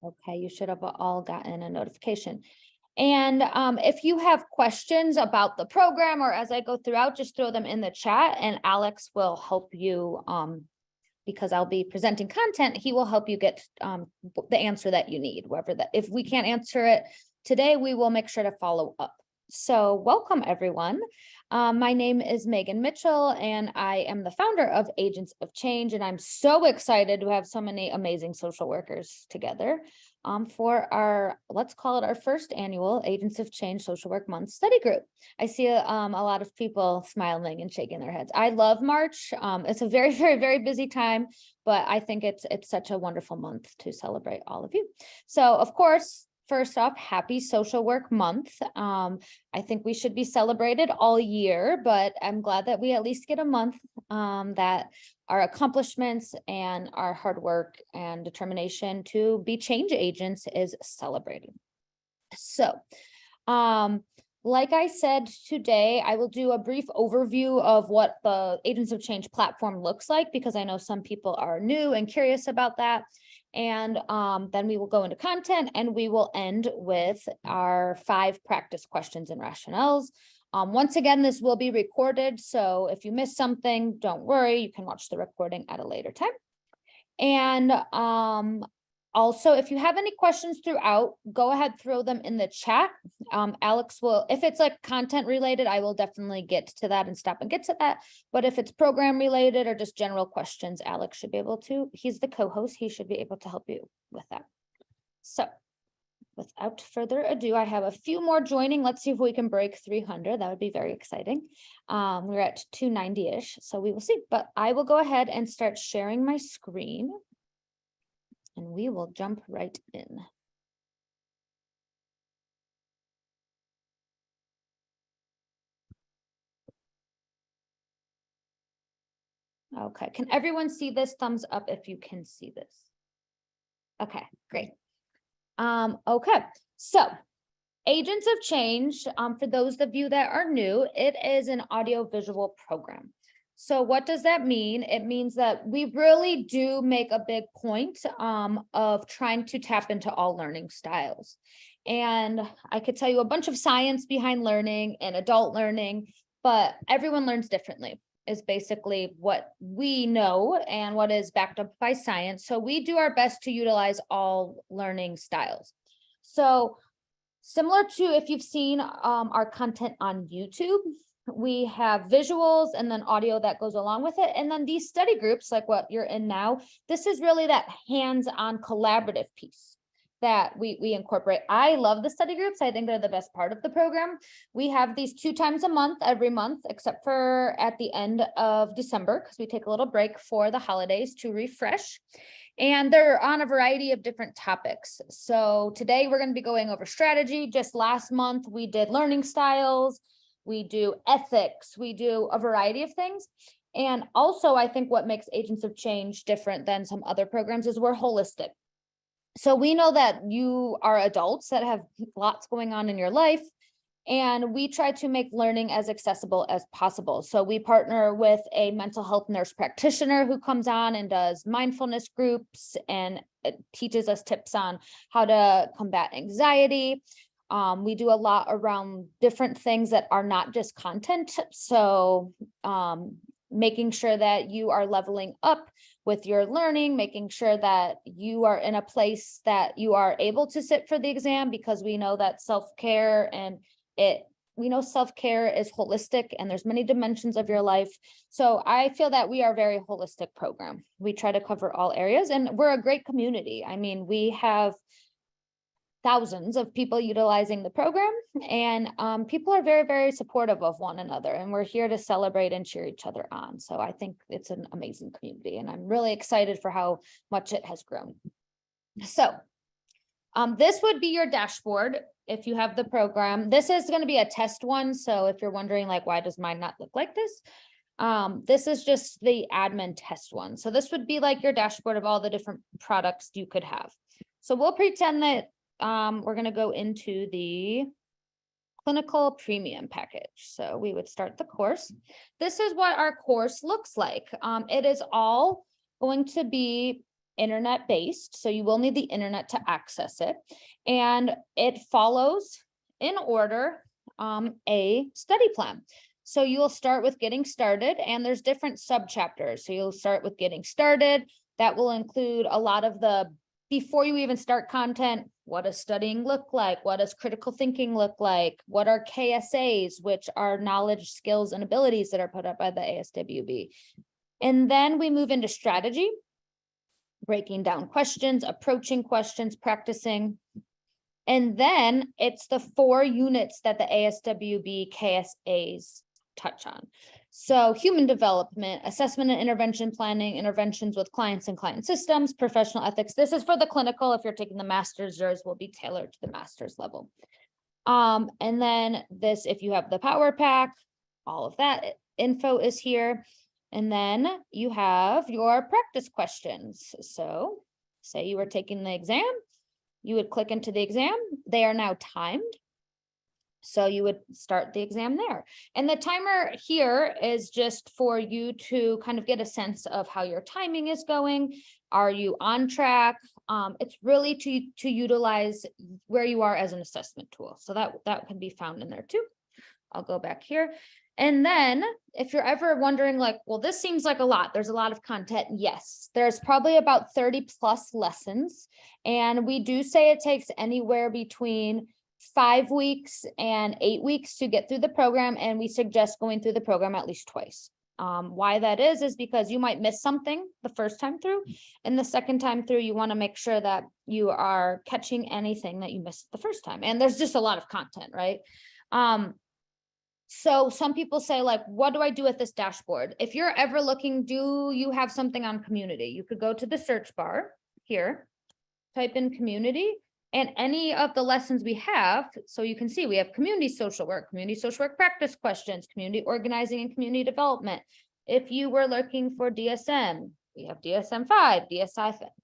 Okay, you should have all gotten a notification. And if you have questions about the program or as I go throughout, just throw them in the chat and Alex will help you because I'll be presenting content. He will help you get the answer that you need, whatever that. If we can't answer it today, we will make sure to follow up. So welcome everyone. My name is Megan Mitchell and I am the founder of Agents of Change, and I'm so excited to have so many amazing social workers together for our, let's call it our first annual Agents of Change Social Work Month study group. I see a lot of people smiling and shaking their heads. I love March. It's a very, very, very busy time, but I think it's such a wonderful month to celebrate all of you. So of course, first off, happy Social Work Month. I think we should be celebrated all year, but I'm glad that we at least get a month that our accomplishments and our hard work and determination to be change agents is celebrated. So, like I said today, I will do a brief overview of what the Agents of Change platform looks like, because I know some people are new and curious about that. And then we will go into content and we will end with our 5 practice questions and rationales. Once again, this will be recorded, so if you miss something, don't worry, you can watch the recording at a later time. And also, if you have any questions throughout, go ahead, throw them in the chat. Alex will, if it's like content related, I will definitely get to that and stop and get to that. But if it's program related or just general questions, Alex should be able to, he's the co-host, he should be able to help you with that. So without further ado, I have a few more joining. Let's see if we can break 300. That would be very exciting. We're at 290-ish, so we will see. But I will go ahead and start sharing my screen. And we will jump right in. Okay, can everyone see this? Thumbs up if you can see this. Okay, great. Okay, so Agents of Change, for those of you that are new, it is an audio-visual program. So what does that mean? It means that we really do make a big point of trying to tap into all learning styles. And I could tell you a bunch of science behind learning and adult learning, but everyone learns differently is basically what we know and what is backed up by science. So we do our best to utilize all learning styles. So similar to if you've seen our content on YouTube, we have visuals and then audio that goes along with it. And then these study groups, like what you're in now, this is really that hands-on collaborative piece that we incorporate. I love the study groups. I think they're the best part of the program. We have these 2 times a month, every month, except for at the end of December, because we take a little break for the holidays to refresh. And they're on a variety of different topics. So today we're going to be going over strategy. Just last month, we did learning styles. We do ethics, we do a variety of things. And also, I think what makes Agents of Change different than some other programs is we're holistic. So we know that you are adults that have lots going on in your life, and we try to make learning as accessible as possible. So we partner with a mental health nurse practitioner who comes on and does mindfulness groups and it teaches us tips on how to combat anxiety. We do a lot around different things that are not just content. So making sure that you are leveling up with your learning, making sure that you are in a place that you are able to sit for the exam, because we know that self-care and we know self-care is holistic and there's many dimensions of your life. So I feel that we are a very holistic program. We try to cover all areas and we're a great community. I mean, we have thousands of people utilizing the program, and people are very, very supportive of one another, and we're here to celebrate and cheer each other on. So I think it's an amazing community, and I'm really excited for how much it has grown. So this would be your dashboard if you have the program. This is going to be a test one, so if you're wondering like, why does mine not look like this? This is just the admin test one. So this would be like your dashboard of all the different products you could have. So we'll pretend that we're going to go into the clinical premium package. So we would start the course. This is what our course looks like. It is all going to be internet-based, so you will need the internet to access it. And it follows in order a study plan. So you will start with getting started, and there's different sub-chapters. So you'll start with getting started. That will include a lot of the, before you even start content, what does studying look like? What does critical thinking look like? What are KSAs, which are knowledge, skills, and abilities that are put up by the ASWB? And then we move into strategy, breaking down questions, approaching questions, practicing. And then it's the 4 units that the ASWB KSAs touch on. So human development, assessment and intervention planning, interventions with clients and client systems, professional ethics. This is for the clinical. If you're taking the master's, yours will be tailored to the master's level. And then this, if you have the power pack, all of that info is here. And then you have your practice questions. So say you were taking the exam, you would click into the exam. They are now timed. So you would start the exam there. And the timer here is just for you to kind of get a sense of how your timing is going. Are you on track? It's really to utilize where you are as an assessment tool. So that can be found in there too. I'll go back here. And then if you're ever wondering like, well, this seems like a lot, there's a lot of content. Yes, there's probably about 30 plus lessons. And we do say it takes anywhere between 5 weeks and 8 weeks to get through the program. And we suggest going through the program at least twice. Why that is because you might miss something the first time through, and the second time through, you want to make sure that you are catching anything that you missed the first time. And there's just a lot of content, right? So some people say like, what do I do with this dashboard? If you're ever looking, do you have something on community? You could go to the search bar here, type in community, and any of the lessons we have, so you can see we have community social work practice questions, community organizing and community development. If you were looking for DSM, we have DSM-5,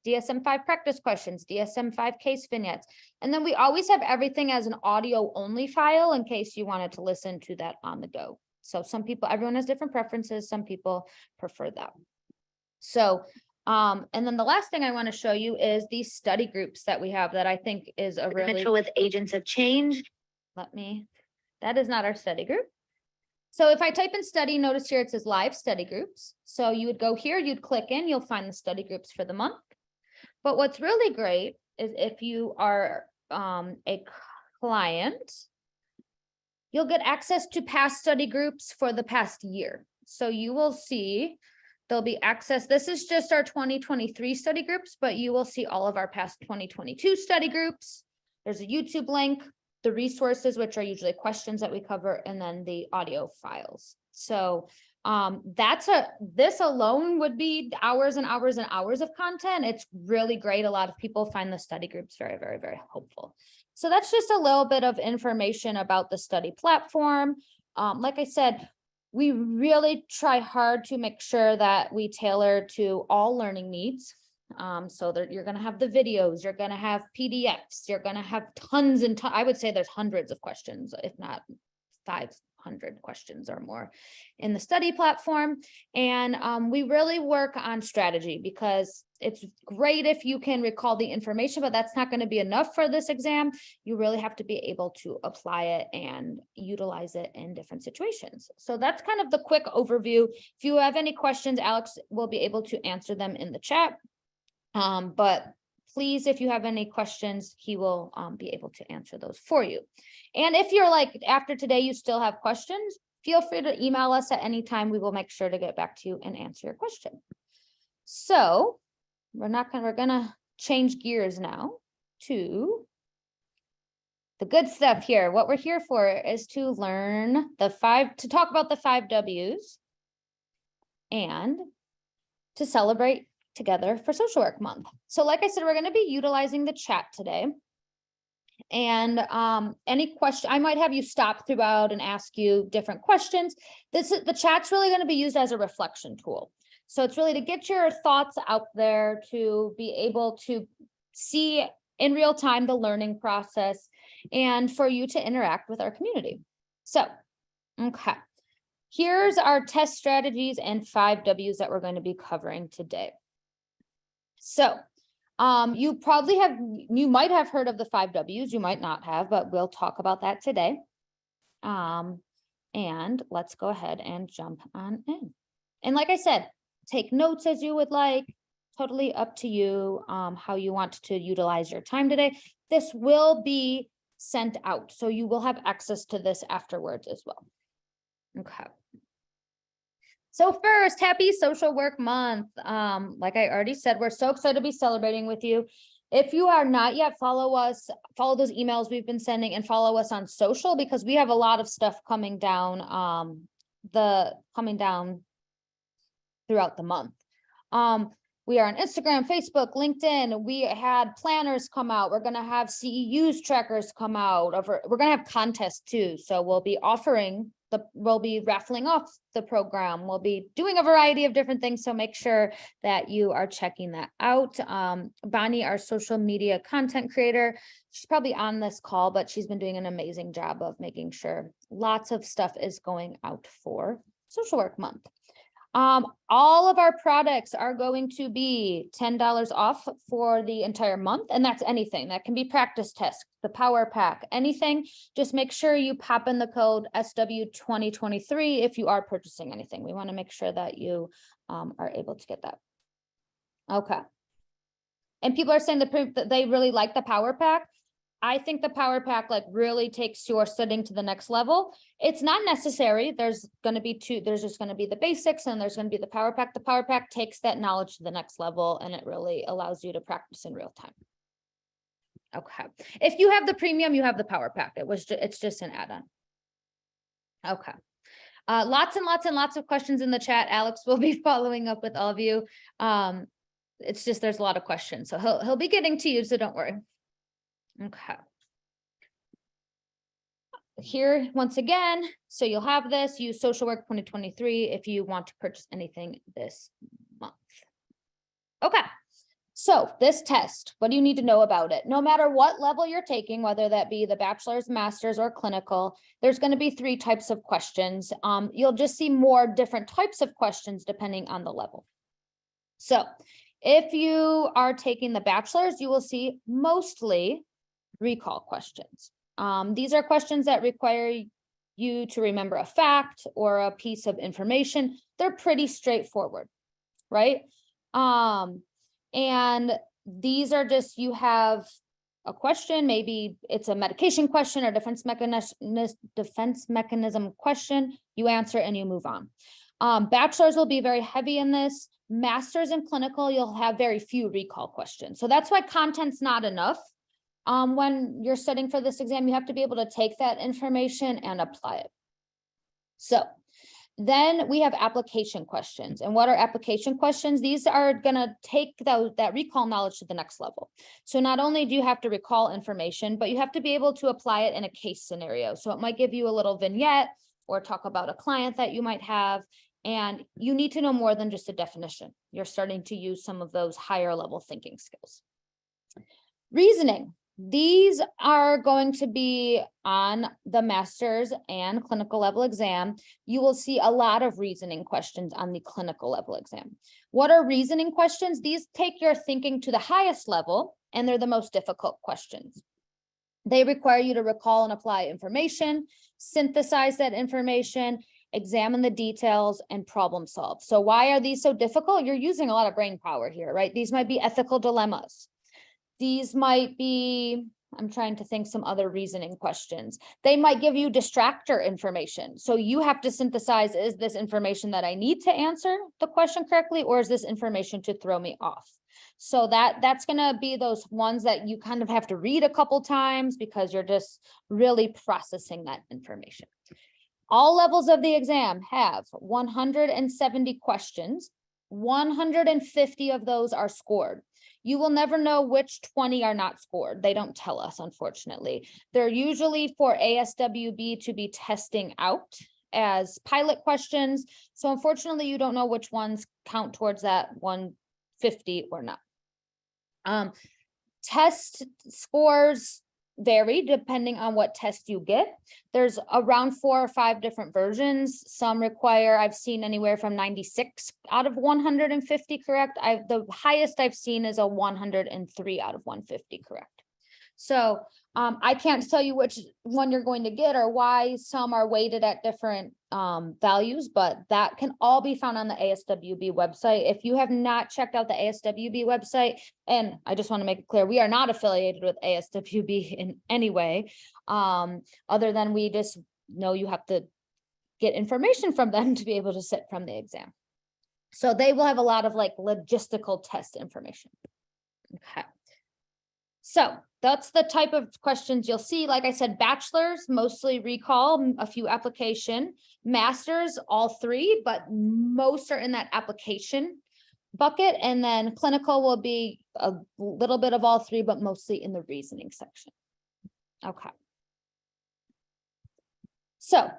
DSM-5 practice questions, DSM-5 case vignettes. And then we always have everything as an audio only file in case you wanted to listen to that on the go. So some people, everyone has different preferences. Some people prefer that. So, and then the last thing I want to show you is these study groups that we have that I think is a really with agents of change. That is not our study group. So if I type in study, notice here it says live study groups. So you would go here, you'd click in, you'll find the study groups for the month. But what's really great is if you are a client, you'll get access to past study groups for the past year. So you will see there'll be access. This is just our 2023 study groups, but you will see all of our past 2022 study groups. There's a YouTube link, the resources, which are usually questions that we cover, and then the audio files. So this alone would be hours and hours and hours of content. It's really great. A lot of people find the study groups very, very, very helpful. So that's just a little bit of information about the study platform. Like I said, we really try hard to make sure that we tailor to all learning needs. So that you're going to have the videos, you're going to have PDFs, you're going to have tons and I would say there's hundreds of questions, if not 500 questions or more in the study platform. And we really work on strategy because it's great if you can recall the information, but that's not going to be enough for this exam. You really have to be able to apply it and utilize it in different situations. So that's kind of the quick overview. If you have any questions, Alex will be able to answer them in the chat. But please, if you have any questions, he will be able to answer those for you. And if you're like, after today, you still have questions, feel free to email us at any time. We will make sure to get back to you and answer your question. So we're gonna change gears now to the good stuff here. What we're here for is to learn to talk about the 5 W's and to celebrate together for Social Work Month. So like I said, we're going to be utilizing the chat today. And any question, I might have you stop throughout and ask you different questions. The chat's really going to be used as a reflection tool. So it's really to get your thoughts out there, to be able to see in real time the learning process, and for you to interact with our community. So, okay. Here's our test strategies and 5 W's that we're going to be covering today. So you might have heard of the 5 W's, you might not have, but we'll talk about that today. And let's go ahead and jump on in. And like I said, take notes as you would like, totally up to you, how you want to utilize your time today. This will be sent out, so you will have access to this afterwards as well. Okay. So first, happy Social Work Month. Like I already said, we're so excited to be celebrating with you. If you are not yet, follow us, follow those emails we've been sending, and follow us on social, because we have a lot of stuff coming down, throughout the month. We are on Instagram, Facebook, LinkedIn. We had planners come out. We're going to have CEUs trackers come out. We're going to have contests too. So we'll be raffling off the program. We'll be doing a variety of different things. So make sure that you are checking that out. Bonnie, our social media content creator, she's probably on this call, but she's been doing an amazing job of making sure lots of stuff is going out for Social Work Month. All of our products are going to be $10 off for the entire month, and that's anything. That can be practice tests, the power pack, anything. Just make sure you pop in the code SW 2023 if you are purchasing anything. We want to make sure that you are able to get that. Okay. And people are saying that they really like the power pack. I think the power pack really takes your studying to the next level. It's not necessary. There's just going to be the basics, and there's going to be the power pack. The power pack takes that knowledge to the next level, and it really allows you to practice in real time. Okay. If you have the premium, you have the power pack. It's just an add-on. Okay. Lots and lots of questions in the chat. Alex will be following up with all of you. It's just, there's a lot of questions, so he'll be getting to you, so don't worry. Okay. Here, once again, so you'll have this, use Social Work 2023 if you want to purchase anything this month. Okay. So this test, what do you need to know about it? No matter what level you're taking, whether that be the bachelor's, master's, or clinical, there's going to be 3 types of questions. You'll just see more different types of questions depending on the level. So if you are taking the bachelor's, you will see mostly recall questions. These are questions that require you to remember a fact or a piece of information. They're pretty straightforward, right? And these are just, you have a question, maybe it's a medication question or defense mechanism question, you answer and you move on. Bachelor's will be very heavy in this. Master's and clinical, you'll have very few recall questions. So that's why content's not enough. When you're studying for this exam, you have to be able to take that information and apply it. So then we have application questions. And what are application questions? These are going to take that recall knowledge to the next level. So not only do you have to recall information, but you have to be able to apply it in a case scenario. So it might give you a little vignette or talk about a client that you might have. And you need to know more than just a definition. You're starting to use some of those higher level thinking skills. Reasoning. These are going to be on the master's and clinical level exam. You will see a lot of reasoning questions on the clinical level exam. What are reasoning questions? These take your thinking to the highest level, and they're the most difficult questions. They require you to recall and apply information, synthesize that information, examine the details, and problem solve. So why are these so difficult? You're using a lot of brain power here, right? These might be ethical dilemmas. These might be, I'm trying to think some other reasoning questions. They might give you distractor information. So you have to synthesize, is this information that I need to answer the question correctly, or is this information to throw me off? So that's going to be those ones that you kind of have to read a couple times because you're just really processing that information. All levels of the exam have 170 questions. 150 of those are scored. You will never know which 20 are not scored. They don't tell us, unfortunately. They're usually for ASWB to be testing out as pilot questions. So unfortunately, you don't know which ones count towards that 150 or not. Test scores, vary depending on what test you get. There's around 4 or 5 different versions. Some require, I've seen anywhere from 96 out of 150 correct. The highest I've seen is a 103 out of 150 correct. So I can't tell you which one you're going to get or why some are weighted at different values, but that can all be found on the ASWB website. If you have not checked out the ASWB website, and I just want to make it clear, we are not affiliated with ASWB in any way, other than we just know you have to get information from them to be able to sit from the exam. So they will have a lot of like logistical test information. Okay. So that's the type of questions you'll see. Like I said, bachelor's, mostly recall, a few application, master's, all 3, but most are in that application bucket. And then clinical will be a little bit of all 3, but mostly in the reasoning section. Okay. So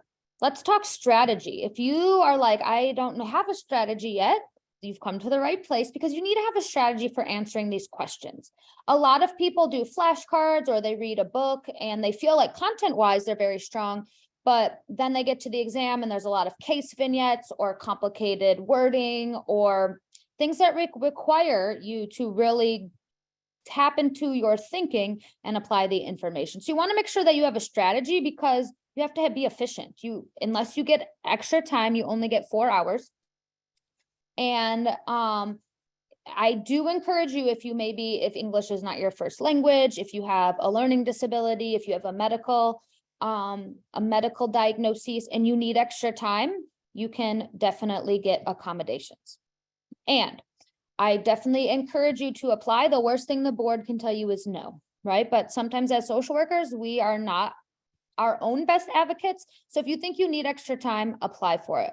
let's talk strategy. If you are like, I don't have a strategy yet, you've come to the right place, because you need to have a strategy for answering these questions. A lot of people do flashcards or they read a book and they feel like content-wise they're very strong, but then they get to the exam and there's a lot of case vignettes or complicated wording or things that require you to really tap into your thinking and apply the information. So you want to make sure that you have a strategy, because you have to be efficient. Unless you get extra time, you only get 4 hours. And I do encourage you, if English is not your first language, if you have a learning disability, if you have a medical diagnosis and you need extra time, you can definitely get accommodations. And I definitely encourage you to apply. The worst thing the board can tell you is no, right? But sometimes as social workers, we are not our own best advocates. So if you think you need extra time, apply for it.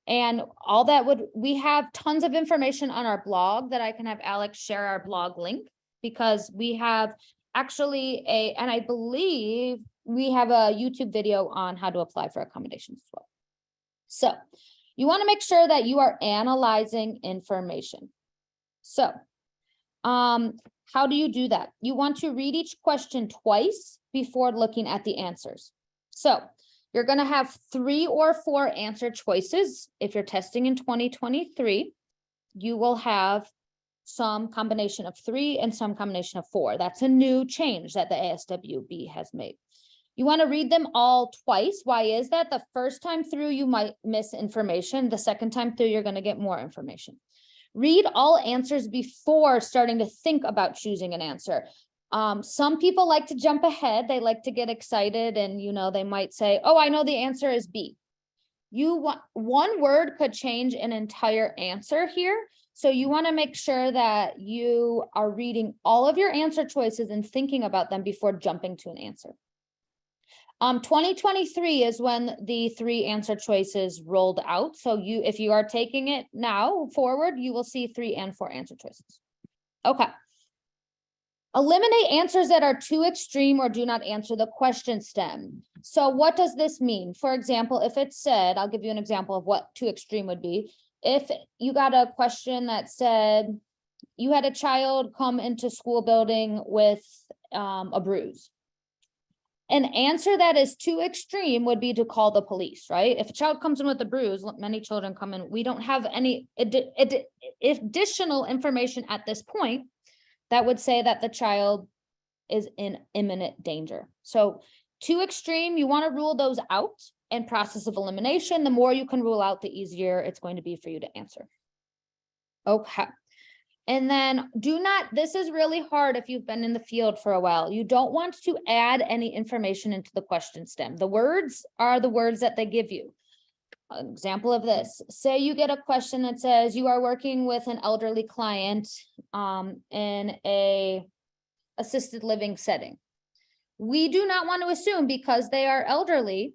And all that we have tons of information on our blog that I can have Alex share our blog link, because we have actually and I believe we have a YouTube video on how to apply for accommodations as well. So you want to make sure that you are analyzing information. So how do you do that? You want to read each question twice before looking at the answers. So you're going to have 3 or 4 answer choices. If you're testing in 2023, you will have some combination of 3 and some combination of 4. That's a new change that the ASWB has made. You want to read them all twice. Why is that? The first time through, you might miss information. The second time through, you're going to get more information. Read all answers before starting to think about choosing an answer. Some people like to jump ahead. They like to get excited and, they might say, oh, I know the answer is B. One word could change an entire answer here. So you want to make sure that you are reading all of your answer choices and thinking about them before jumping to an answer. 2023 is when the 3 answer choices rolled out. So if you are taking it now forward, you will see 3 and 4 answer choices. Okay. Eliminate answers that are too extreme or do not answer the question stem. So what does this mean? For example, if it said, I'll give you an example of what too extreme would be. If you got a question that said you had a child come into school building with a bruise. An answer that is too extreme would be to call the police, right? If a child comes in with a bruise, many children come in, we don't have any additional information at this point that would say that the child is in imminent danger. So too extreme, you want to rule those out, and process of elimination. The more you can rule out, the easier it's going to be for you to answer. Okay. And then this is really hard if you've been in the field for a while. You don't want to add any information into the question stem. The words are the words that they give you. An example of this, say you get a question that says you are working with an elderly client in a assisted living setting. We do not want to assume because they are elderly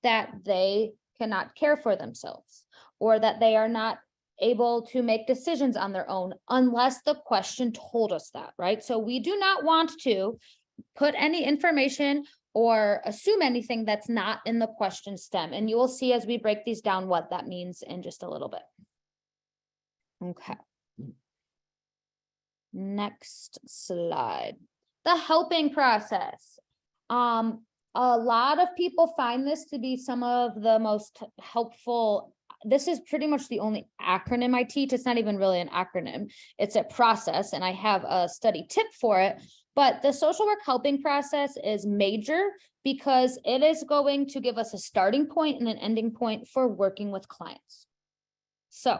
that they cannot care for themselves or that they are not able to make decisions on their own unless the question told us that, right? So we do not want to put any information or assume anything that's not in the question stem. And you will see as we break these down what that means in just a little bit. Okay. Next slide. The helping process. A lot of people find this to be some of the most helpful. This is pretty much the only acronym I teach. It's not even really an acronym. It's a process, and I have a study tip for it. But the social work helping process is major because it is going to give us a starting point and an ending point for working with clients. So,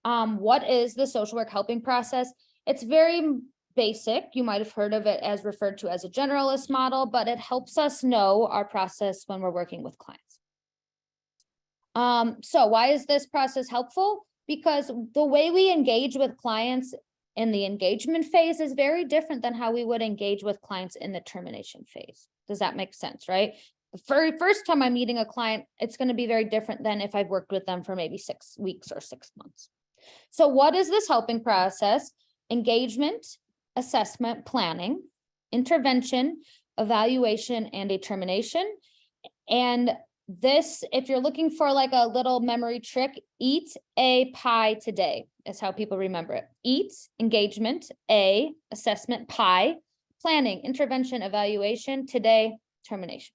what is the social work helping process? It's very basic. You might have heard of it as referred to as a generalist model, but it helps us know our process when we're working with clients. So why is this process helpful? Because the way we engage with clients in the engagement phase is very different than how we would engage with clients in the termination phase. Does that make sense, right? The very first time I'm meeting a client, it's going to be very different than if I've worked with them for maybe 6 weeks or 6 months. So what is this helping process? Engagement, assessment, planning, intervention, evaluation, and a termination. And this, if you're looking for like a little memory trick, eat a pie today is how people remember it. Eat, engagement, A, assessment, pie, planning, intervention, evaluation, today, termination.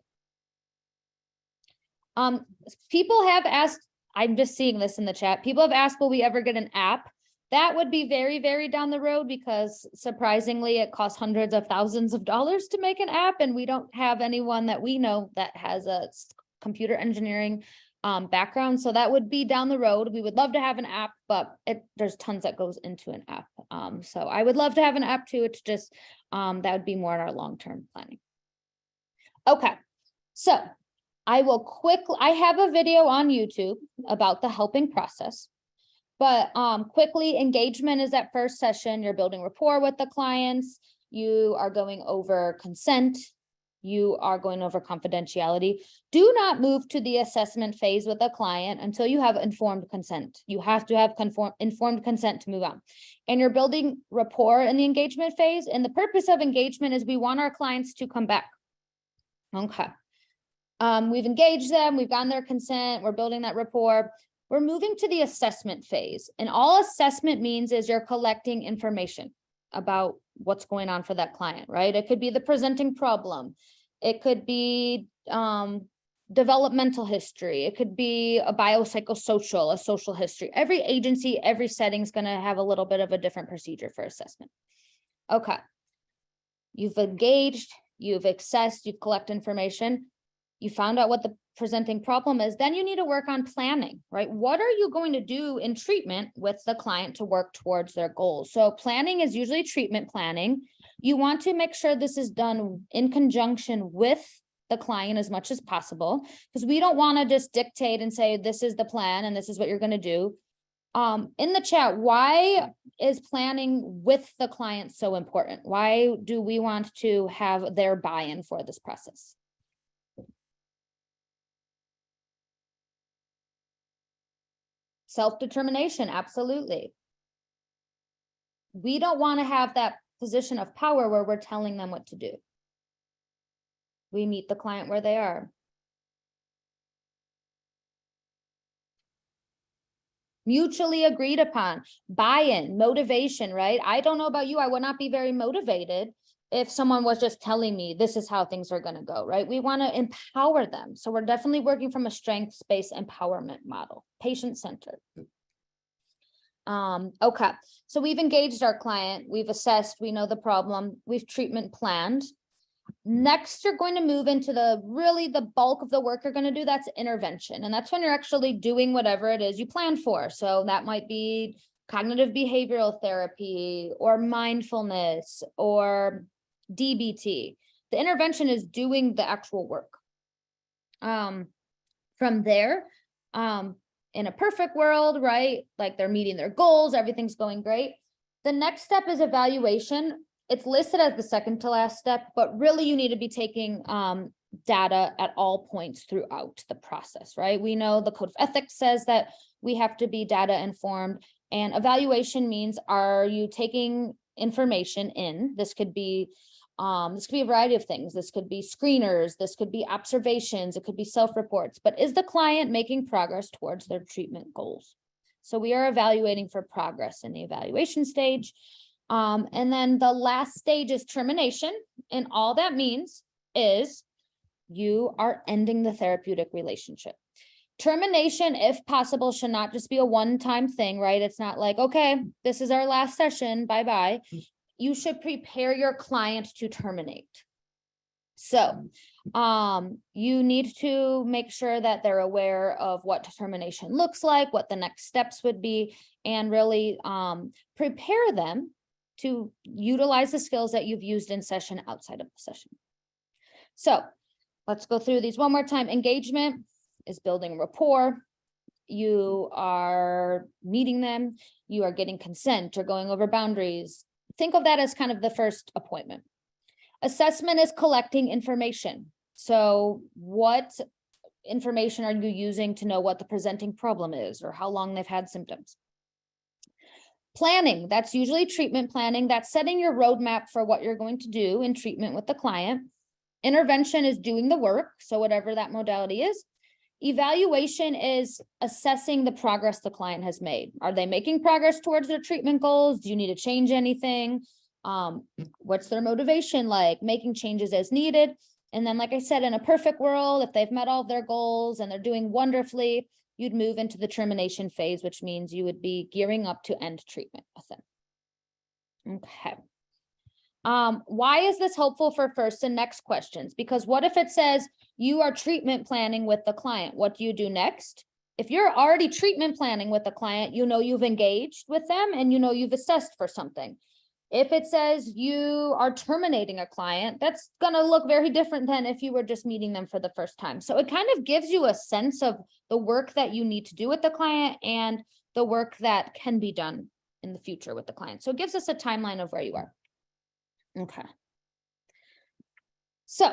People have asked, I'm just seeing this in the chat. People have asked, will we ever get an app? That would be very, very down the road because surprisingly, it costs hundreds of thousands of dollars to make an app. And we don't have anyone that we know that has a computer engineering background. So that would be down the road. We would love to have an app, but there's tons that goes into an app. So I would love to have an app too. It's just, that would be more in our long-term planning. Okay, so I have a video on YouTube about the helping process. But quickly, engagement is that first session. You're building rapport with the clients. You are going over consent. You are going over confidentiality. Do not move to the assessment phase with a client until you have informed consent. You have to have informed consent to move on. And you're building rapport in the engagement phase. And the purpose of engagement is we want our clients to come back. Okay. We've engaged them. We've gotten their consent. We're building that rapport. We're moving to the assessment phase, and all assessment means is you're collecting information about what's going on for that client, right? It could be the presenting problem. It could be developmental history. It could be a biopsychosocial, a social history. Every agency, every setting is going to have a little bit of a different procedure for assessment. Okay. You've engaged, you've assessed, you've collected information. You found out what the presenting problem is, then you need to work on planning, right? What are you going to do in treatment with the client to work towards their goals? So planning is usually treatment planning. You want to make sure this is done in conjunction with the client as much as possible, because we don't want to just dictate and say, this is the plan and this is what you're going to do. In the chat, why is planning with the client so important? Why do we want to have their buy-in for this process? Self-determination, absolutely. We don't want to have that position of power where we're telling them what to do. We meet the client where they are. Mutually agreed upon, buy-in, motivation, right? I don't know about you, I would not be very motivated if someone was just telling me this is how things are going to go, right? We want to empower them. So we're definitely working from a strengths-based empowerment model, patient-centered. Okay, so we've engaged our client, we've assessed, we know the problem, we've treatment planned. Next, you're going to move into the bulk of the work you're going to do, that's intervention. And that's when you're actually doing whatever it is you plan for. So that might be cognitive behavioral therapy or mindfulness or DBT. The intervention is doing the actual work. From there, in a perfect world, right? Like they're meeting their goals, everything's going great. The next step is evaluation. It's listed as the second to last step, but really you need to be taking data at all points throughout the process, right? We know the Code of Ethics says that we have to be data informed, and evaluation means, are you taking information in? This could be a variety of things. This could be screeners, this could be observations, it could be self-reports, but is the client making progress towards their treatment goals? So we are evaluating for progress in the evaluation stage. And then the last stage is termination. And all that means is you are ending the therapeutic relationship. Termination, if possible, should not just be a one-time thing, right? It's not like, okay, this is our last session, bye-bye. You should prepare your client to terminate. So you need to make sure that they're aware of what termination looks like, what the next steps would be, and really prepare them to utilize the skills that you've used in session outside of the session. So let's go through these one more time. Engagement is building rapport. You are meeting them. You are getting consent or going over boundaries. Think of that as kind of the first appointment. Assessment is collecting information. So what information are you using to know what the presenting problem is or how long they've had symptoms? Planning, that's usually treatment planning. That's setting your roadmap for what you're going to do in treatment with the client. Intervention is doing the work, so whatever that modality is. Evaluation is assessing the progress the client has made. Are they making progress towards their treatment goals? Do you need to change anything? What's their motivation like? Making changes as needed. And then, like I said, in a perfect world, if they've met all of their goals and they're doing wonderfully, you'd move into the termination phase, which means you would be gearing up to end treatment with them. Okay. Why is this helpful for first and next questions? Because what if it says you are treatment planning with the client? What do you do next? If you're already treatment planning with the client, you know you've engaged with them and you know you've assessed for something. If it says you are terminating a client, that's going to look very different than if you were just meeting them for the first time. So it kind of gives you a sense of the work that you need to do with the client and the work that can be done in the future with the client. So it gives us a timeline of where you are. Okay. So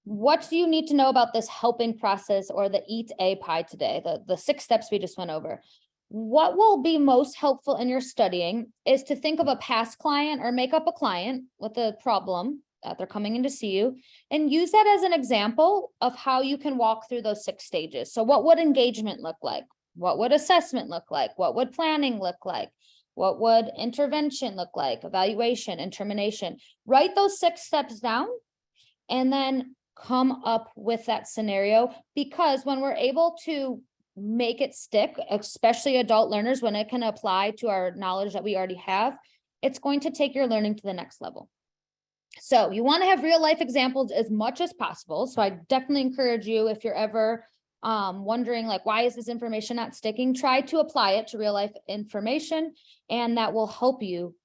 what do you need to know about this helping process or the Eat a Pie today, the 6 steps we just went over? What will be most helpful in your studying is to think of a past client or make up a client with a problem that they're coming in to see you and use that as an example of how you can walk through those 6 stages. So what would engagement look like? What would assessment look like? What would planning look like? What would intervention look like? Evaluation and termination. Write those 6 steps down and then come up with that scenario, because when we're able to make it stick, especially adult learners, when it can apply to our knowledge that we already have, it's going to take your learning to the next level. So you want to have real life examples as much as possible. So I definitely encourage you, if you're ever wondering like, why is this information not sticking? Try to apply it to real life information, and that will help you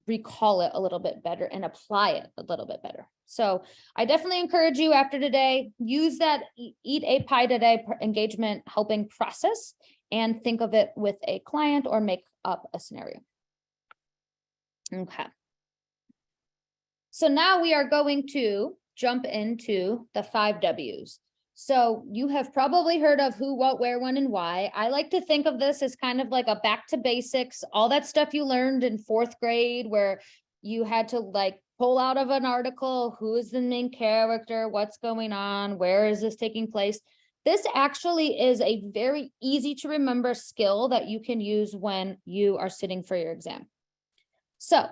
recall it a little bit better and apply it a little bit better. So I definitely encourage you after today, use that Eat a Pie today engagement helping process and think of it with a client or make up a scenario. Okay. So now we are going to jump into the 5 W's. So you have probably heard of who, what, where, when, and why. I like to think of this as kind of like a back to basics, all that stuff you learned in 4th grade where you had to like pull out of an article, who is the main character, what's going on, where is this taking place? This actually is a very easy to remember skill that you can use when you are sitting for your exam. So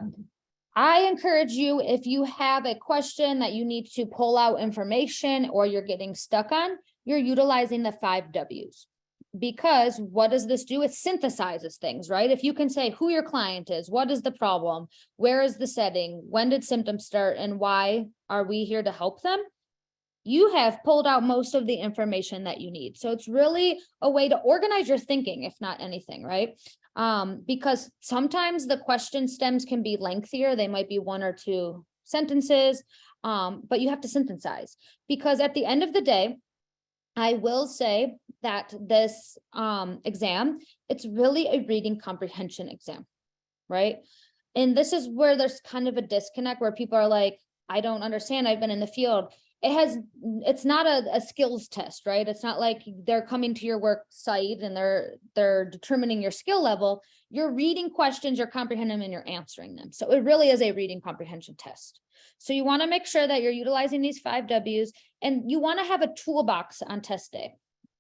I encourage you, if you have a question that you need to pull out information or you're getting stuck on, you're utilizing the 5 W's. Because what does this do? It synthesizes things, right? If you can say who your client is, what is the problem, where is the setting, when did symptoms start, and why are we here to help them? You have pulled out most of the information that you need. So it's really a way to organize your thinking, if not anything, right? Because sometimes the question stems can be lengthier. They might be 1 or 2 sentences, but you have to synthesize. Because at the end of the day, I will say that this exam, it's really a reading comprehension exam, right? And this is where there's kind of a disconnect where people are like, I don't understand, I've been in the field. It's not a skills test, right? It's not like they're coming to your work site and they're determining your skill level. You're reading questions, you're comprehending them, and you're answering them. So it really is a reading comprehension test. So you want to make sure that you're utilizing these 5 W's, and you want to have a toolbox on test day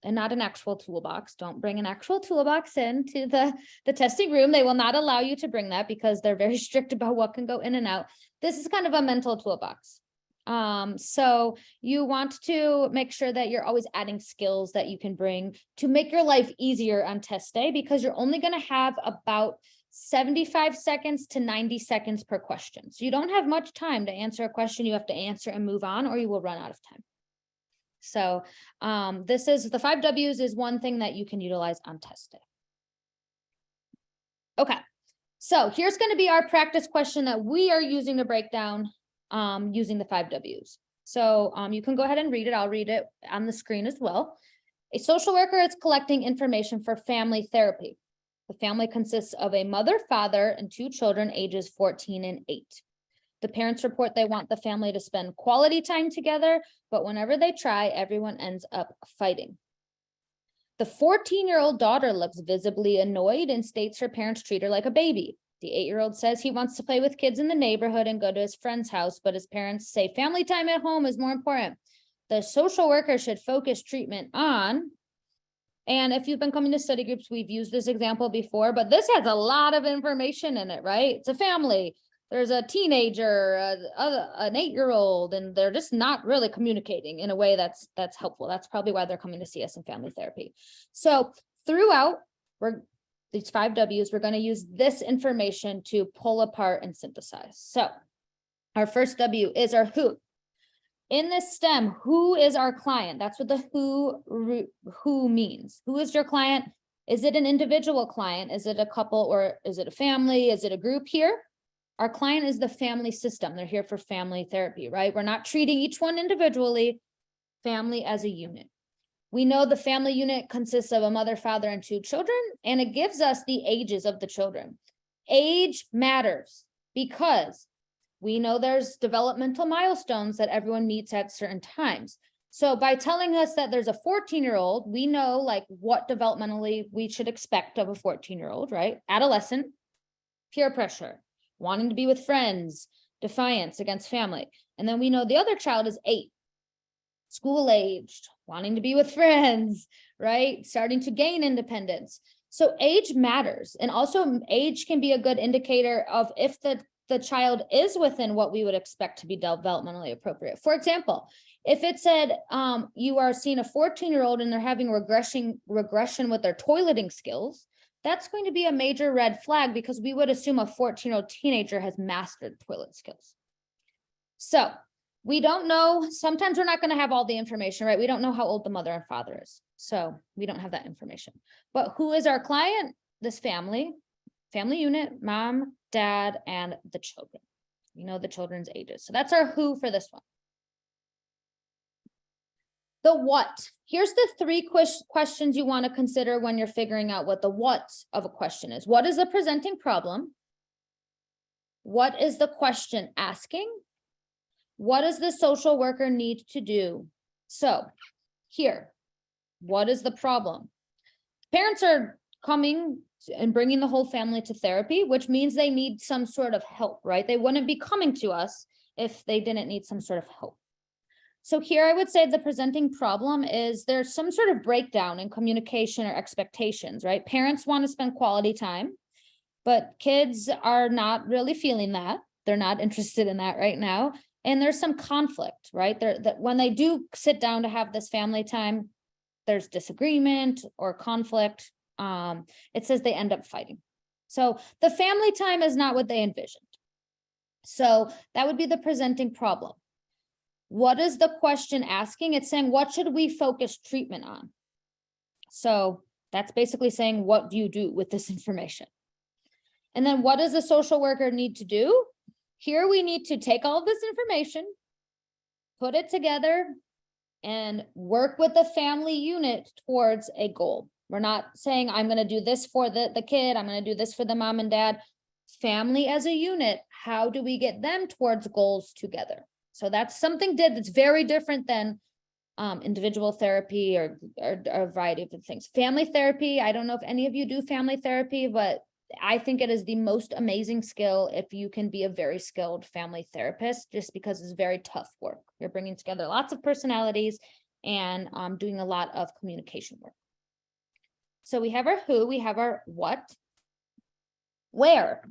and not an actual toolbox. Don't bring an actual toolbox into the testing room. They will not allow you to bring that because they're very strict about what can go in and out. This is kind of a mental toolbox. So you want to make sure that you're always adding skills that you can bring to make your life easier on test day, because you're only going to have about 75 seconds to 90 seconds per question. So you don't have much time to answer a question. You have to answer and move on, or you will run out of time. So this is the 5 W's is one thing that you can utilize on test day. Okay, so here's going to be our practice question that we are using to break down using the 5 W's. So you can go ahead and read it. I'll read it on the screen as well. A social worker is collecting information for family therapy. The family consists of a mother, father, and 2 children ages 14 and 8. The parents report they want the family to spend quality time together, but whenever they try, everyone ends up fighting. The 14-year-old daughter looks visibly annoyed and states her parents treat her like a baby. The 8-year-old says he wants to play with kids in the neighborhood and go to his friend's house, but his parents say family time at home is more important. The social worker should focus treatment on, and if you've been coming to study groups, we've used this example before, but this has a lot of information in it, right? It's a family. There's a teenager, an 8-year-old, and they're just not really communicating in a way that's helpful. That's probably why they're coming to see us in family therapy. So throughout these 5 W's, we're going to use this information to pull apart and synthesize. So our first W is our who. In this stem, who is our client? That's what the who means. Who is your client? Is it an individual client? Is it a couple, or is it a family? Is it a group here? Our client is the family system. They're here for family therapy, right? We're not treating each one individually, family as a unit. We know the family unit consists of a mother, father, and 2 children, and it gives us the ages of the children. Age matters because we know there's developmental milestones that everyone meets at certain times. So by telling us that there's a 14-year-old, we know like what developmentally we should expect of a 14-year-old, right? Adolescent, peer pressure, wanting to be with friends, defiance against family. And then we know the other child is 8, school-aged, wanting to be with friends, right? Starting to gain independence. So age matters. And also age can be a good indicator of if the child is within what we would expect to be developmentally appropriate. For example, if it said you are seeing a 14-year-old and they're having regression with their toileting skills, that's going to be a major red flag because we would assume a 14-year-old teenager has mastered toilet skills. So we don't know, sometimes we're not going to have all the information, right? We don't know how old the mother and father is. So we don't have that information. But who is our client? This family unit, mom, dad, and the children. We know the children's ages. So that's our who for this one. The what. Here's the 3 questions you want to consider when you're figuring out what the what of a question is. What is the presenting problem? What is the question asking? What does the social worker need to do? So here, what is the problem? Parents are coming and bringing the whole family to therapy, which means they need some sort of help, right? They wouldn't be coming to us if they didn't need some sort of help. So here I would say the presenting problem is there's some sort of breakdown in communication or expectations, right? Parents want to spend quality time, but kids are not really feeling that. They're not interested in that right now. And there's some conflict, right? That when they do sit down to have this family time, there's disagreement or conflict. It says they end up fighting. So the family time is not what they envisioned. So that would be the presenting problem. What is the question asking? It's saying, what should we focus treatment on? So that's basically saying, what do you do with this information? And then what does the social worker need to do? Here we need to take all of this information, put it together, and work with the family unit towards a goal. We're not saying I'm going to do this for the kid, I'm going to do this for the mom and dad. Family as a unit, how do we get them towards goals together? So that's something that's very different than individual therapy or a variety of things. Family therapy, I don't know if any of you do family therapy, but I think it is the most amazing skill if you can be a very skilled family therapist, just because it's very tough work. You're bringing together lots of personalities and doing a lot of communication work. So we have our who, we have our what, where.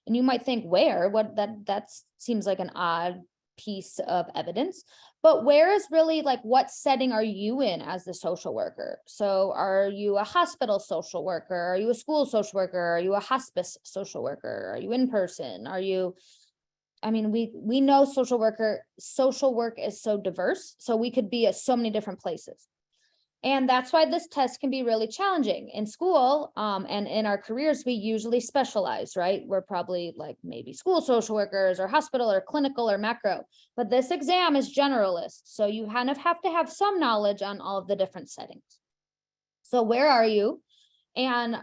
And you might think where, what that seems like an odd piece of evidence, but where is really like, what setting are you in as the social worker? So are you a hospital social worker? Are you a school social worker? Are you a hospice social worker? Are you in person? Are you, I mean, we know social work is so diverse, so we could be at so many different places. And that's why this test can be really challenging. In school, and in our careers, we usually specialize, right? We're probably like maybe school social workers or hospital or clinical or macro, but this exam is generalist. So you kind of have to have some knowledge on all of the different settings. So where are you? And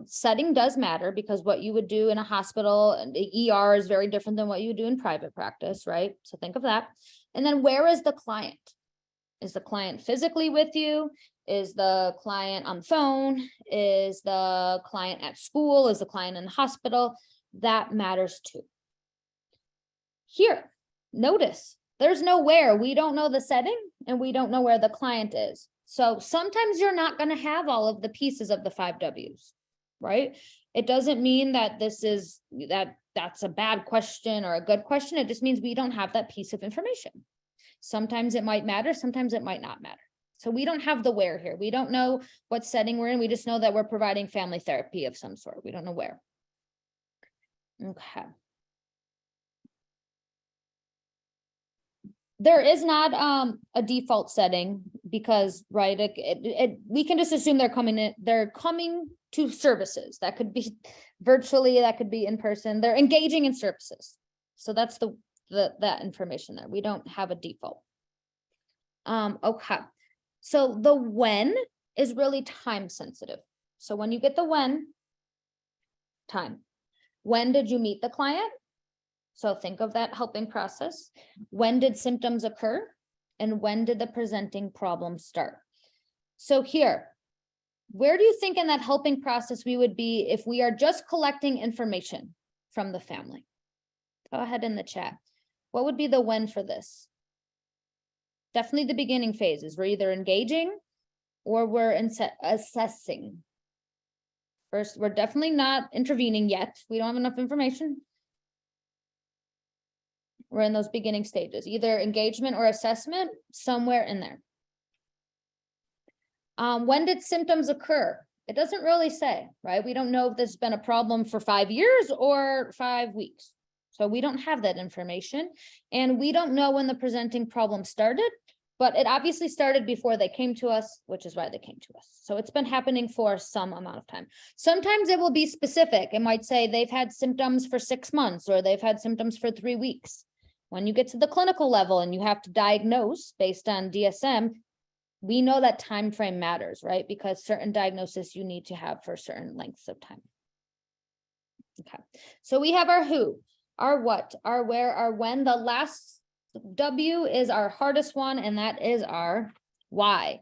setting does matter, because what you would do in a hospital and the ER is very different than what you do in private practice, right? So think of that. And then where is the client? Is the client physically with you? Is the client on the phone? Is the client at school? Is the client in the hospital? That matters too. Here, notice there's no where. We don't know the setting and we don't know where the client is. So sometimes you're not going to have all of the pieces of the 5 W's, right? It doesn't mean that that's a bad question or a good question. It just means we don't have that piece of information. Sometimes it might matter, sometimes it might not matter. So we don't have the where here. We don't know what setting we're in. We just know that we're providing family therapy of some sort. We don't know where. Okay. There is not a default setting, because, right, we can just assume they're coming to services. That could be virtually, that could be in person. They're engaging in services. So that's that information there. We don't have a default. Okay. So the when is really time sensitive. So when you get the when, time. When did you meet the client? So think of that helping process. When did symptoms occur? And when did the presenting problem start? So here, where do you think in that helping process we would be if we are just collecting information from the family? Go ahead in the chat. What would be the when for this? Definitely the beginning phases. We're either engaging or we're assessing. First, we're definitely not intervening yet. We don't have enough information. We're in those beginning stages, either engagement or assessment, somewhere in there. When did symptoms occur? It doesn't really say, right? We don't know if this has been a problem for 5 years or 5 weeks. So we don't have that information, and we don't know when the presenting problem started, but it obviously started before they came to us, which is why they came to us. So it's been happening for some amount of time. Sometimes it will be specific. It might say they've had symptoms for 6 months, or they've had symptoms for 3 weeks. When you get to the clinical level and you have to diagnose based on DSM, we know that time frame matters, right? Because certain diagnoses you need to have for certain lengths of time. Okay, so we have our who, our what, our where, our when. The last W is our hardest one, and that is our why.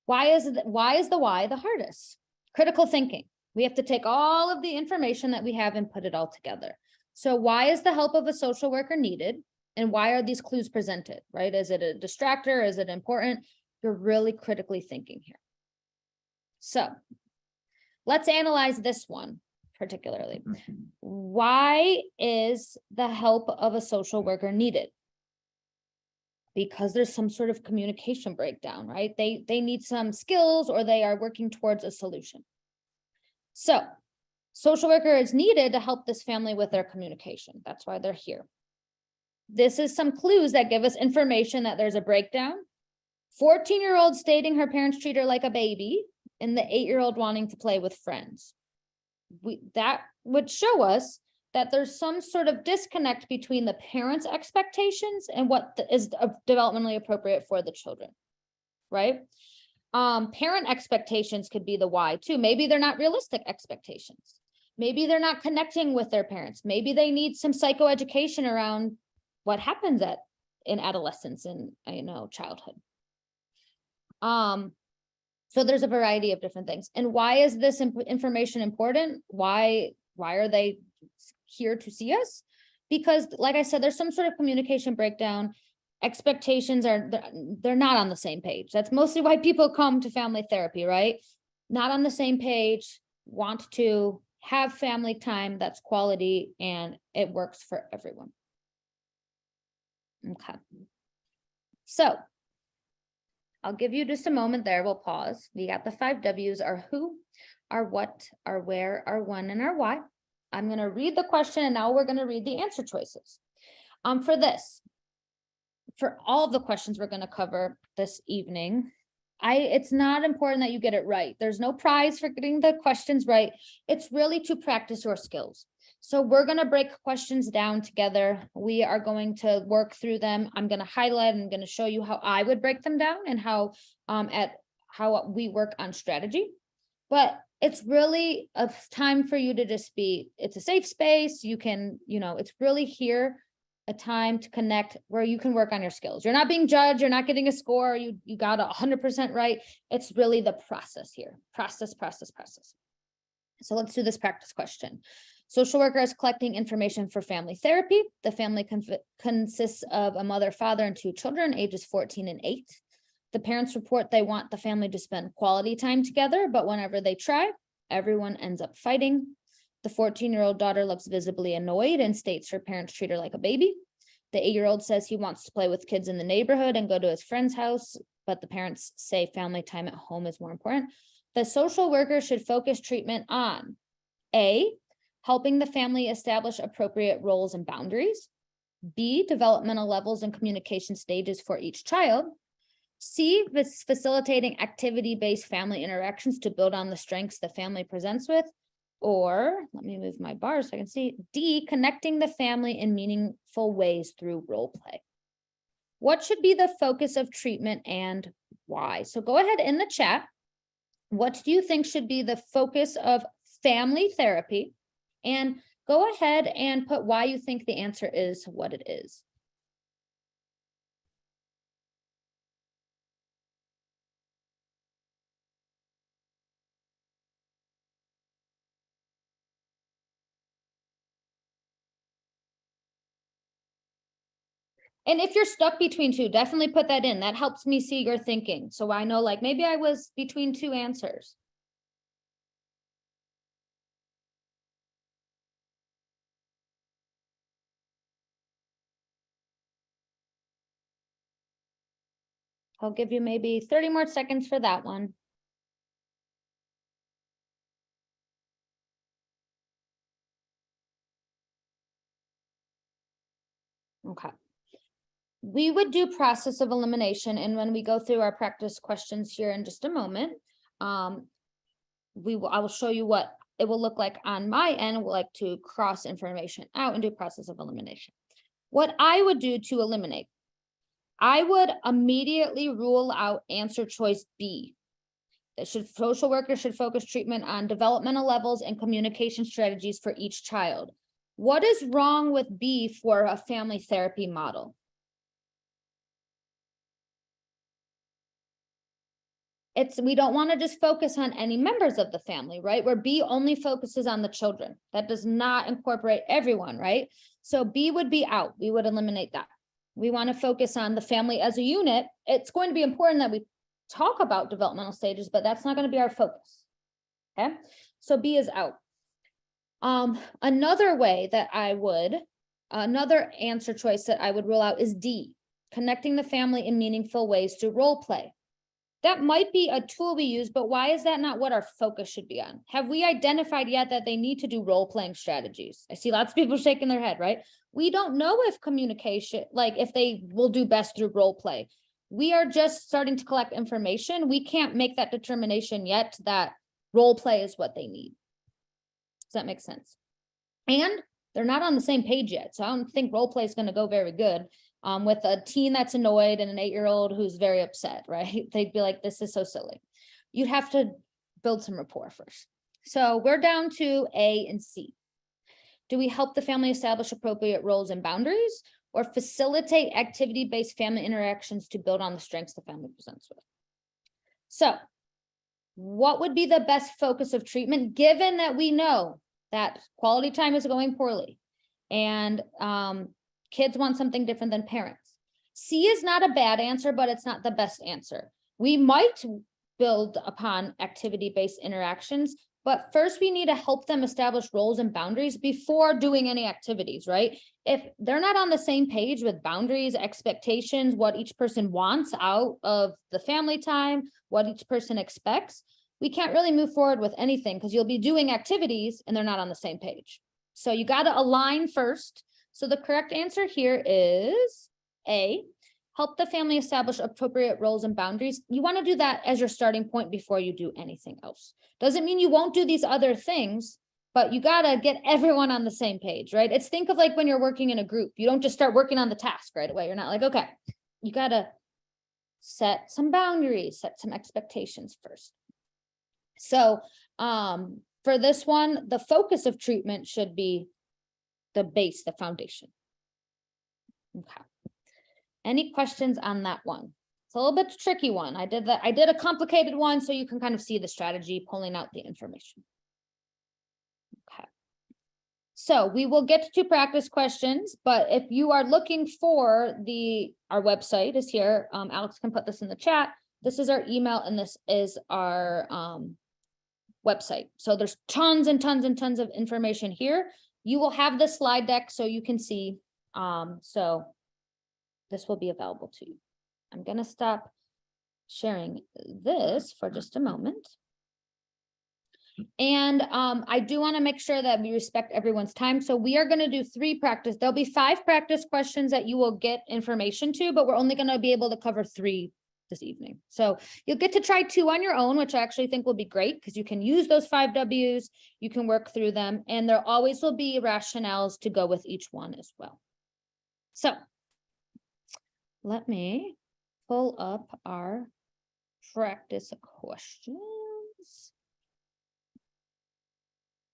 Why is the why the hardest? Critical thinking. We have to take all of the information that we have and put it all together. So why is the help of a social worker needed? And why are these clues presented, right? Is it a distractor? Is it important? You're really critically thinking here. So let's analyze this one particularly. Why is the help of a social worker needed? Because there's some sort of communication breakdown, right? They need some skills, or they are working towards a solution. So social worker is needed to help this family with their communication. That's why they're here. This is some clues that give us information that there's a breakdown. 14-year-old stating her parents treat her like a baby, and the 8-year-old wanting to play with friends. That would show us that there's some sort of disconnect between the parents' expectations and what is developmentally appropriate for the children, right? Parent expectations could be the why too. Maybe they're not realistic expectations. Maybe they're not connecting with their parents. Maybe they need some psychoeducation around what happens in adolescence and childhood. So there's a variety of different things. And why is this information important? Why are they here to see us? Because like I said, there's some sort of communication breakdown. Expectations they're not on the same page. That's mostly why people come to family therapy, right? Not on the same page, want to have family time that's quality, and it works for everyone. Okay. So I'll give you just a moment there. We'll pause. We got the 5 W's: our who, our what, our where, our when, and our why. I'm going to read the question, and now we're going to read the answer choices. For all of the questions we're going to cover this evening, it's not important that you get it right. There's no prize for getting the questions right. It's really to practice your skills. So we're going to break questions down together. We are going to work through them. I'm going to highlight, and I'm going to show you how I would break them down and how we work on strategy. But it's really a time for you to just it's a safe space. You can, it's really here a time to connect where you can work on your skills. You're not being judged. You're not getting a score. You got 100% right. It's really the process here. Process. So let's do this practice question. Social worker is collecting information for family therapy. The family consists of a mother, father, and 2 children, ages 14 and 8. The parents report they want the family to spend quality time together, but whenever they try, everyone ends up fighting. The 14-year-old daughter looks visibly annoyed and states her parents treat her like a baby. The 8-year-old says he wants to play with kids in the neighborhood and go to his friend's house, but the parents say family time at home is more important. The social worker should focus treatment on A, helping the family establish appropriate roles and boundaries. B, developmental levels and communication stages for each child. C, facilitating activity-based family interactions to build on the strengths the family presents with. Or, let me move my bar so I can see. D, connecting the family in meaningful ways through role play. What should be the focus of treatment and why? So go ahead in the chat. What do you think should be the focus of family therapy? And go ahead and put why you think the answer is what it is. And if you're stuck between 2, definitely put that in. That helps me see your thinking. So I know, like, maybe I was between 2 answers. I'll give you maybe 30 more seconds for that one. Okay. We would do process of elimination, and when we go through our practice questions here in just a moment, I will show you what it will look like on my end. We'll like to cross information out and do process of elimination. What I would do to eliminate, I would immediately rule out answer choice B. Social workers should focus treatment on developmental levels and communication strategies for each child. What is wrong with B for a family therapy model? We don't want to just focus on any members of the family, right? Where B only focuses on the children. That does not incorporate everyone, right? So B would be out. We would eliminate that. We want to focus on the family as a unit. It's going to be important that we talk about developmental stages, but that's not going to be our focus. Okay, so B is out. Another answer choice that I would rule out is D, connecting the family in meaningful ways through role play. That might be a tool we use, but why is that not what our focus should be on? Have we identified yet that they need to do role-playing strategies? I see lots of people shaking their head, right? We don't know if communication, like if they will do best through role play. We are just starting to collect information. We can't make that determination yet that role play is what they need. Does that make sense? And they're not on the same page yet. So I don't think role play is going to go very good. With a teen that's annoyed and an 8-year-old who's very upset, right? They'd be like, this is so silly. You'd have to build some rapport first. So we're down to A and C. Do we help the family establish appropriate roles and boundaries, or facilitate activity-based family interactions to build on the strengths the family presents with? So what would be the best focus of treatment, given that we know that quality time is going poorly and kids want something different than parents? C is not a bad answer, but it's not the best answer. We might build upon activity-based interactions, but first we need to help them establish roles and boundaries before doing any activities, right? if they're not on the same page with boundaries, expectations, what each person wants out of the family time, what each person expects, we can't really move forward with anything because you'll be doing activities and they're not on the same page. So you got to align first. So the correct answer here is A, help the family establish appropriate roles and boundaries. You want to do that as your starting point before you do anything else. Doesn't mean you won't do these other things, but you got to get everyone on the same page, right? It's think of like when you're working in a group, you don't just start working on the task right away. You're not like, okay, you got to set some boundaries, set some expectations first. So for this one, the focus of treatment should be the base, the foundation. Okay. Any questions on that one? It's a little bit tricky one. I did a complicated one so you can kind of see the strategy pulling out the information. Okay. So we will get to practice questions, but if you are looking for our website is here. Alex can put this in the chat. This is our email and this is our website. So there's tons and tons and tons of information here. You will have the slide deck so you can see. So this will be available to you. I'm going to stop sharing this for just a moment. And I do want to make sure that we respect everyone's time. So we are going to do 3 practice. There'll be 5 practice questions that you will get information to, but we're only going to be able to cover 3 this evening. So you'll get to try 2 on your own, which I actually think will be great because you can use those 5 W's, you can work through them, and there always will be rationales to go with each one as well. So let me pull up our practice questions.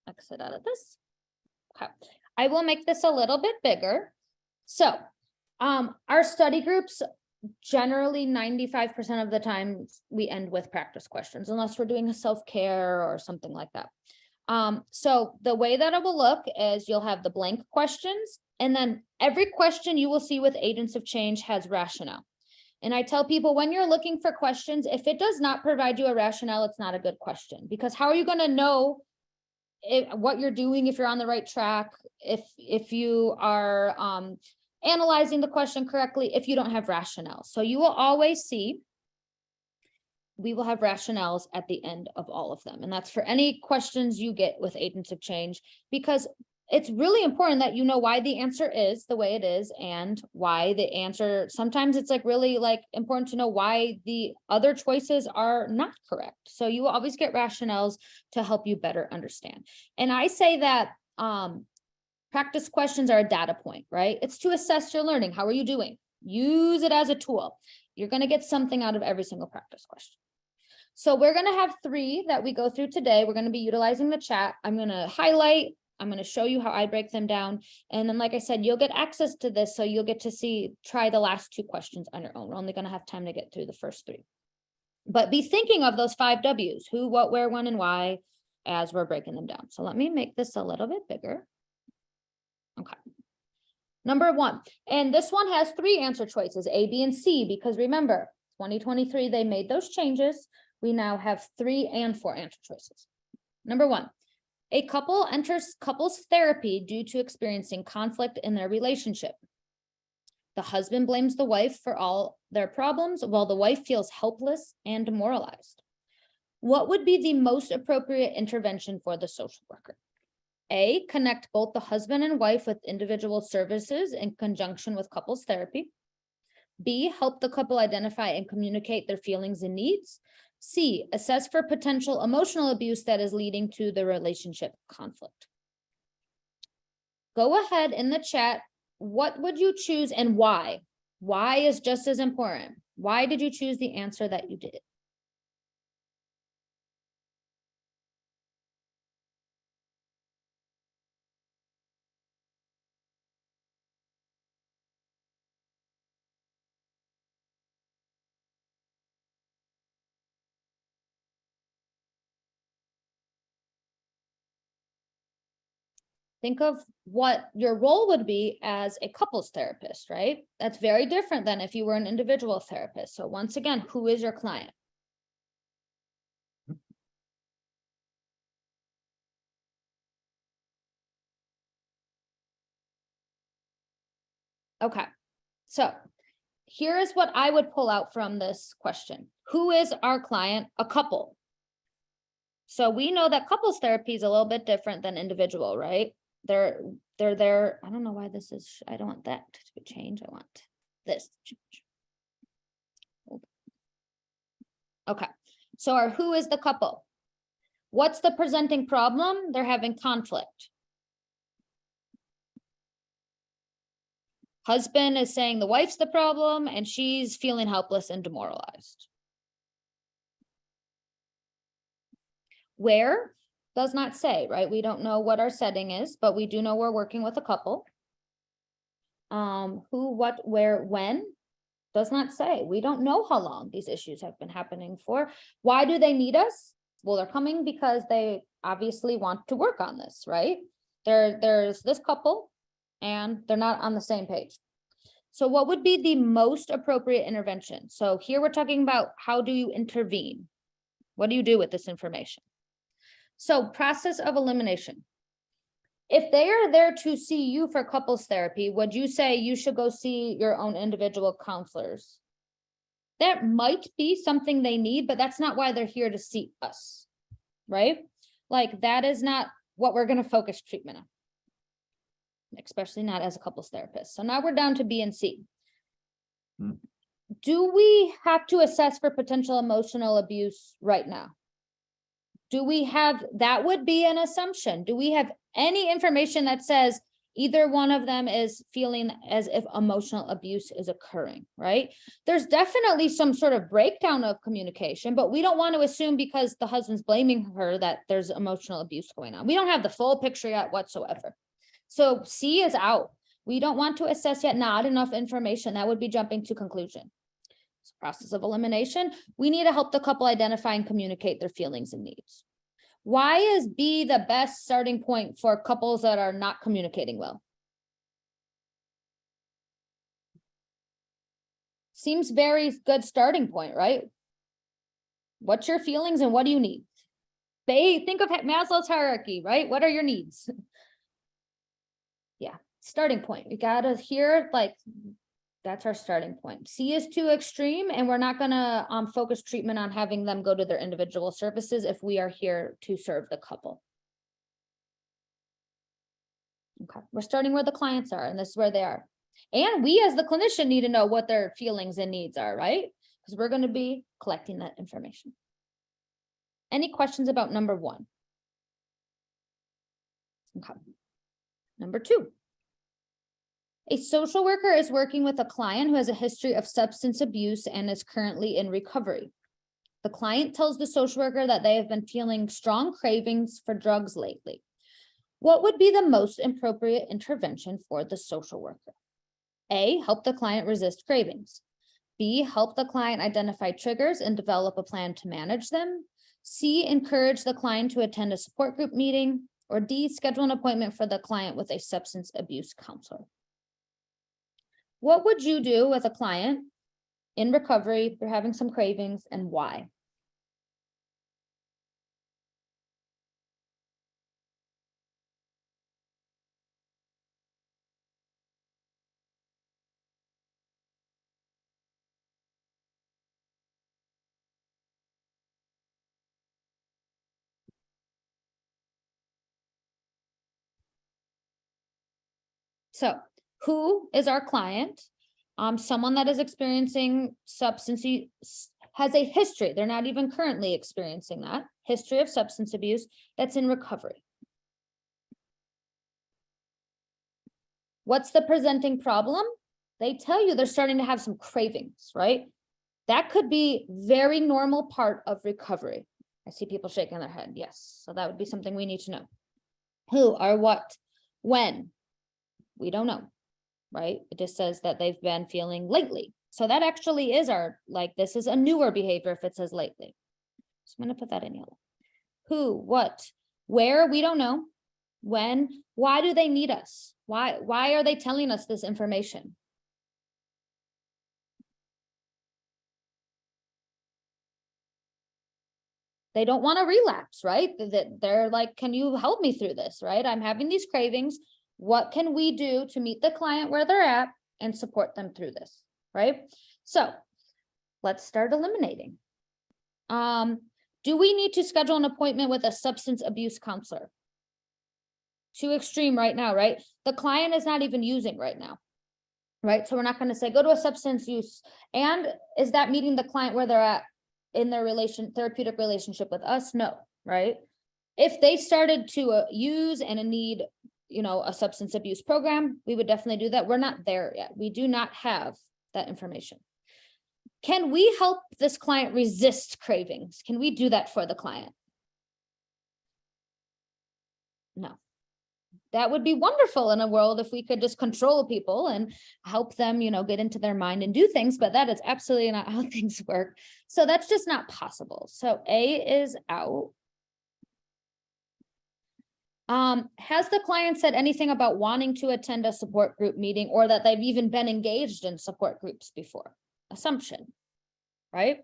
Exit out of this. Okay. I will make this a little bit bigger. So our study groups, generally 95% of the time we end with practice questions, unless we're doing a self-care or something like that. So the way that it will look is you'll have the blank questions, and then every question you will see with agents of change has rationale. And I tell people when you're looking for questions, if it does not provide you a rationale, it's not a good question, because how are you going to know what you're doing, if you're on the right track, if you are analyzing the question correctly, if you don't have rationale. So you will always see, we will have rationales at the end of all of them. And that's for any questions you get with agents of change, because it's really important that you know why the answer is the way it is and why the answer, sometimes it's like really like important to know why the other choices are not correct. So you will always get rationales to help you better understand. And I say that practice questions are a data point, right? It's to assess your learning. How are you doing? Use it as a tool. You're going to get something out of every single practice question. So we're going to have 3 that we go through today. We're going to be utilizing the chat. I'm going to highlight. I'm going to show you how I break them down. And then, like I said, you'll get access to this. So you'll get to try the last 2 questions on your own. We're only going to have time to get through the first 3. But be thinking of those 5 W's, who, what, where, when, and why, as we're breaking them down. So let me make this a little bit bigger. Okay. Number 1, and this one has 3 answer choices, A, B, and C, because remember, 2023, they made those changes. We now have 3 and 4 answer choices. Number 1, a couple enters couples therapy due to experiencing conflict in their relationship. The husband blames the wife for all their problems, while the wife feels helpless and demoralized. What would be the most appropriate intervention for the social worker? A, connect both the husband and wife with individual services in conjunction with couples therapy. B, help the couple identify and communicate their feelings and needs. C, assess for potential emotional abuse that is leading to the relationship conflict. Go ahead in the chat. What would you choose and why? Why is just as important. Why did you choose the answer that you did? Think of what your role would be as a couples therapist, right? That's very different than if you were an individual therapist. So once again, who is your client? Okay, so here is what I would pull out from this question. Who is our client? A couple. So we know that couples therapy is a little bit different than individual, right? They're there. I don't know why this is, I don't want that to change. I want this to change. Okay, so our who is the couple? What's the presenting problem? They're having conflict. Husband is saying the wife's the problem and she's feeling helpless and demoralized. Where? Does not say, right? We don't know what our setting is, but we do know we're working with a couple. Who, what, where, when? Does not say. We don't know how long these issues have been happening for. Why do they need us? Well, they're coming because they obviously want to work on this, right? There's this couple and they're not on the same page. So what would be the most appropriate intervention? So here we're talking about how do you intervene? What do you do with this information? So process of elimination. If they are there to see you for couples therapy, would you say you should go see your own individual counselors? That might be something they need, but that's not why they're here to see us, right? Like that is not what we're going to focus treatment on, especially not as a couples therapist. So now we're down to B and C. Do we have to assess for potential emotional abuse right now? Do we have, that would be an assumption. Do we have any information that says either one of them is feeling as if emotional abuse is occurring, right? There's definitely some sort of breakdown of communication, but we don't want to assume because the husband's blaming her that there's emotional abuse going on. We don't have the full picture yet whatsoever. So C is out. We don't want to assess yet, not enough information. That would be jumping to conclusion. Process of elimination. We need to help the couple identify and communicate their feelings and needs. Why is B the best starting point for couples that are not communicating well? Seems very good starting point, right? What's your feelings and what do you need? Think of Maslow's hierarchy, right? What are your needs? Yeah, starting point. You gotta hear, like, that's our starting point. C is too extreme, and we're not gonna focus treatment on having them go to their individual services if we are here to serve the couple. Okay, we're starting where the clients are, and this is where they are. And we as the clinician need to know what their feelings and needs are, right? Because we're gonna be collecting that information. Any questions about number 1? Okay. Number 2. A social worker is working with a client who has a history of substance abuse and is currently in recovery. The client tells the social worker that they have been feeling strong cravings for drugs lately. What would be the most appropriate intervention for the social worker? A, help the client resist cravings. B, help the client identify triggers and develop a plan to manage them. C, encourage the client to attend a support group meeting. Or D, schedule an appointment for the client with a substance abuse counselor. What would you do with a client in recovery? They're having some cravings, and why? So who is our client? Someone that is experiencing substance use, has a history. They're not even currently experiencing that history of substance abuse that's in recovery. What's the presenting problem? They tell you they're starting to have some cravings, right? That could be very normal part of recovery. I see people shaking their head. Yes. So that would be something we need to know. Who or what, when? We don't know, right? It just says that they've been feeling lately. So that actually is our, like, this is a newer behavior if it says lately. So I'm going to put that in yellow. Who, what, where, we don't know. When, why do they need us? Why are they telling us this information? They don't want to relapse, right? They're like, can you help me through this, right? I'm having these cravings. What can we do to meet the client where they're at and support them through this, right? So let's start eliminating. Do we need to schedule an appointment with a substance abuse counselor? Too extreme right now, right? The client is not even using right now, right? So we're not going to say go to a substance use. And is that meeting the client where they're at in their therapeutic relationship with us? No, right? If they started to use and need, a substance abuse program, we would definitely do that. We're not there yet. We do not have that information. Can we help this client resist cravings? Can we do that for the client? No. That would be wonderful in a world if we could just control people and help them, get into their mind and do things, but that is absolutely not how things work. So that's just not possible. So A is out. Has the client said anything about wanting to attend a support group meeting or that they've even been engaged in support groups before? Assumption, right?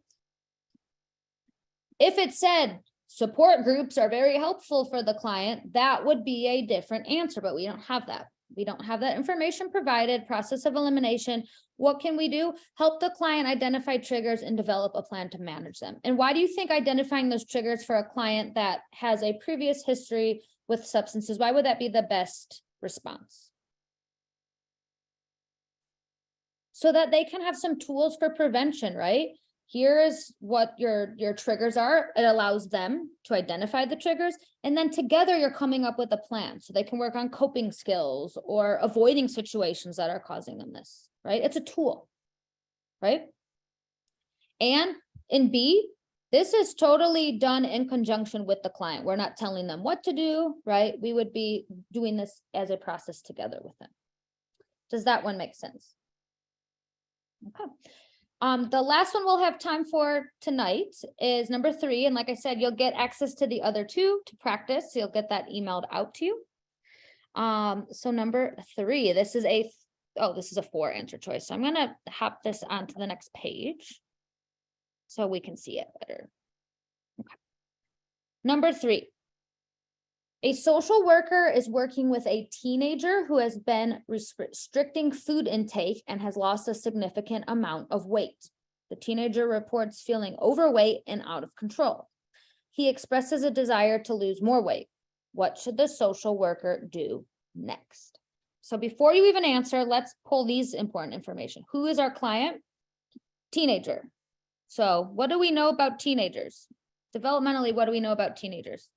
If it said support groups are very helpful for the client, that would be a different answer, but we don't have that. We don't have that information provided. Process of elimination. What can we do? Help the client identify triggers and develop a plan to manage them. And why do you think identifying those triggers for a client that has a previous history with substances, why would that be the best response? So that they can have some tools for prevention, right? Here is what your triggers are. It allows them to identify the triggers, and then together you're coming up with a plan so they can work on coping skills or avoiding situations that are causing them this, right? It's a tool, right? And in B, this is totally done in conjunction with the client. We're not telling them what to do, right? We would be doing this as a process together with them. Does that one make sense? Okay. The last one we'll have time for tonight is number 3. And like I said, you'll get access to the other 2 to practice. So you'll get that emailed out to you. So number 3, this is a 4 answer choice. So I'm going to hop this onto the next page so we can see it better. Okay. Number 3. A social worker is working with a teenager who has been restricting food intake and has lost a significant amount of weight. The teenager reports feeling overweight and out of control. He expresses a desire to lose more weight. What should the social worker do next? So before you even answer, let's pull these important information. Who is our client? Teenager. So what do we know about teenagers? Developmentally, what do we know about teenagers?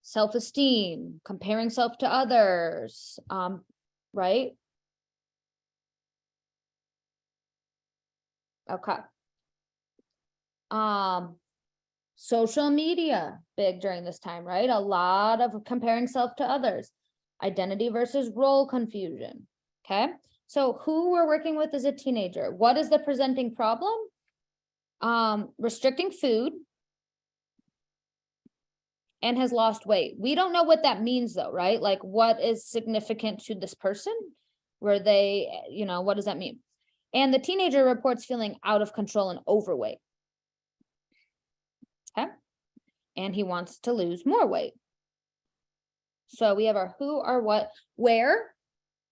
Self-esteem, comparing self to others, right? Okay. Social media, big during this time, right? A lot of comparing self to others. Identity versus role confusion, okay? So who we're working with is a teenager. What is the presenting problem? Restricting food. And has lost weight. We don't know what that means though, right? Like what is significant to this person? Where they, what does that mean? And the teenager reports feeling out of control and overweight. Okay. And he wants to lose more weight. So we have our who, our what, where,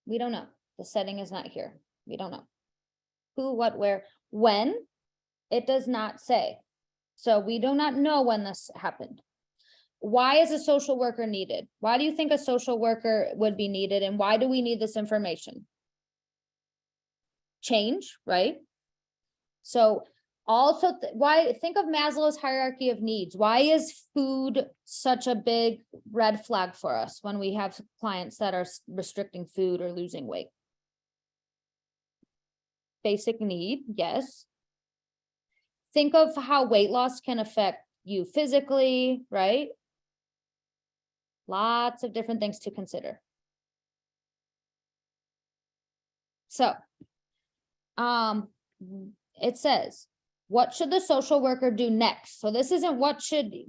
we don't know. The setting is not here. We don't know. Who, what, where, when, it does not say. So we do not know when this happened. Why is a social worker needed? Why do you think a social worker would be needed? And why do we need this information? Change, right? So also, why think of Maslow's hierarchy of needs. Why is food such a big red flag for us when we have clients that are restricting food or losing weight? Basic need, yes. Think of how weight loss can affect you physically, right? Lots of different things to consider. So, it says, what should the social worker do next? So this isn't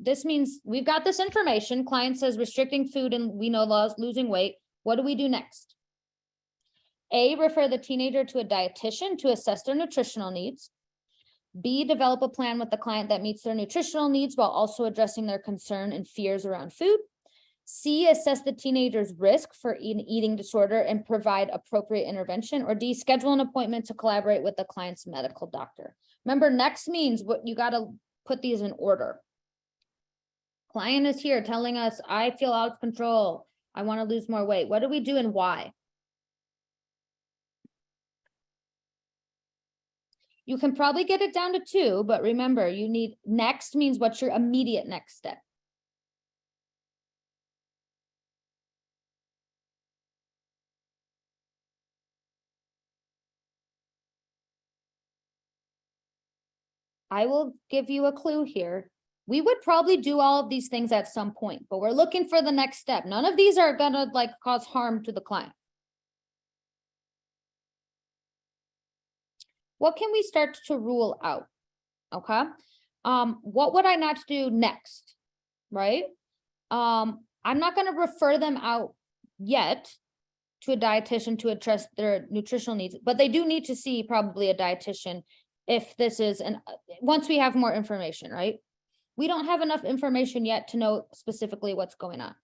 this means we've got this information. Client says restricting food and we know losing weight. What do we do next? A, refer the teenager to a dietitian to assess their nutritional needs. B, develop a plan with the client that meets their nutritional needs while also addressing their concern and fears around food. C, assess the teenager's risk for an eating disorder and provide appropriate intervention. Or D, schedule an appointment to collaborate with the client's medical doctor. Remember, next means what you got to put these in order. Client is here telling us, I feel out of control. I want to lose more weight. What do we do and why? You can probably get it down to 2, but remember, you need next means what's your immediate next step. I will give you a clue here. We would probably do all of these things at some point, but we're looking for the next step. None of these are gonna like cause harm to the client. What can we start to rule out? Okay. What would I not do next? Right? I'm not going to refer them out yet to a dietitian to address their nutritional needs, but they do need to see probably a dietitian if this is once we have more information, right? We don't have enough information yet to know specifically what's going on.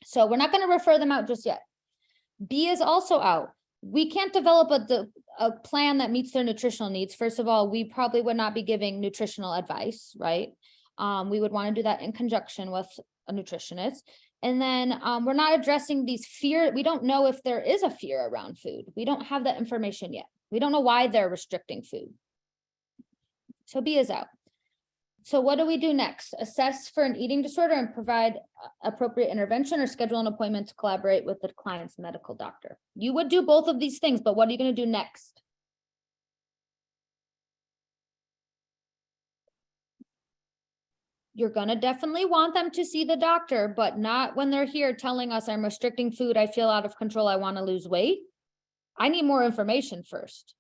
So we're not going to refer them out just yet. B is also out. We can't develop a plan that meets their nutritional needs. First of all, we probably would not be giving nutritional advice, right? We would want to do that in conjunction with a nutritionist. And then we're not addressing these fear. We don't know if there is a fear around food. We don't have that information yet. We don't know why they're restricting food. So B is out. So what do we do next? Assess for an eating disorder and provide appropriate intervention or schedule an appointment to collaborate with the client's medical doctor. You would do both of these things, but what are you going to do next? You're going to definitely want them to see the doctor, but not when they're here telling us I'm restricting food, I feel out of control, I want to lose weight. I need more information first.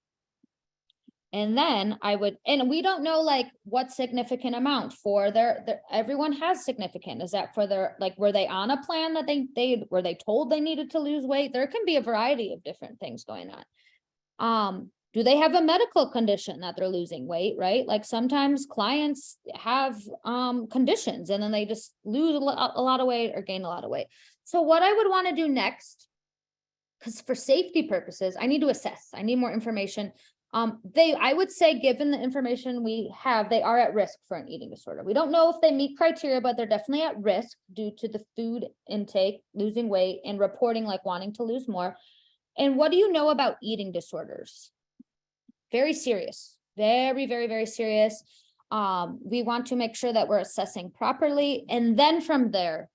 And then I would, and we don't know like what significant amount for their everyone has significant. Is that for their, like, were they on a plan that were they told they needed to lose weight? There can be a variety of different things going on. Do they have a medical condition that they're losing weight, right? Like sometimes clients have conditions and then they just lose a lot of weight or gain a lot of weight. So what I would want to do next, because for safety purposes, I need to assess, I need more information. I would say, given the information we have, they are at risk for an eating disorder. We don't know if they meet criteria, but they're definitely at risk due to the food intake, losing weight, and reporting like wanting to lose more. And what do you know about eating disorders? Very serious, very, very, very serious. We want to make sure that we're assessing properly. And then from there,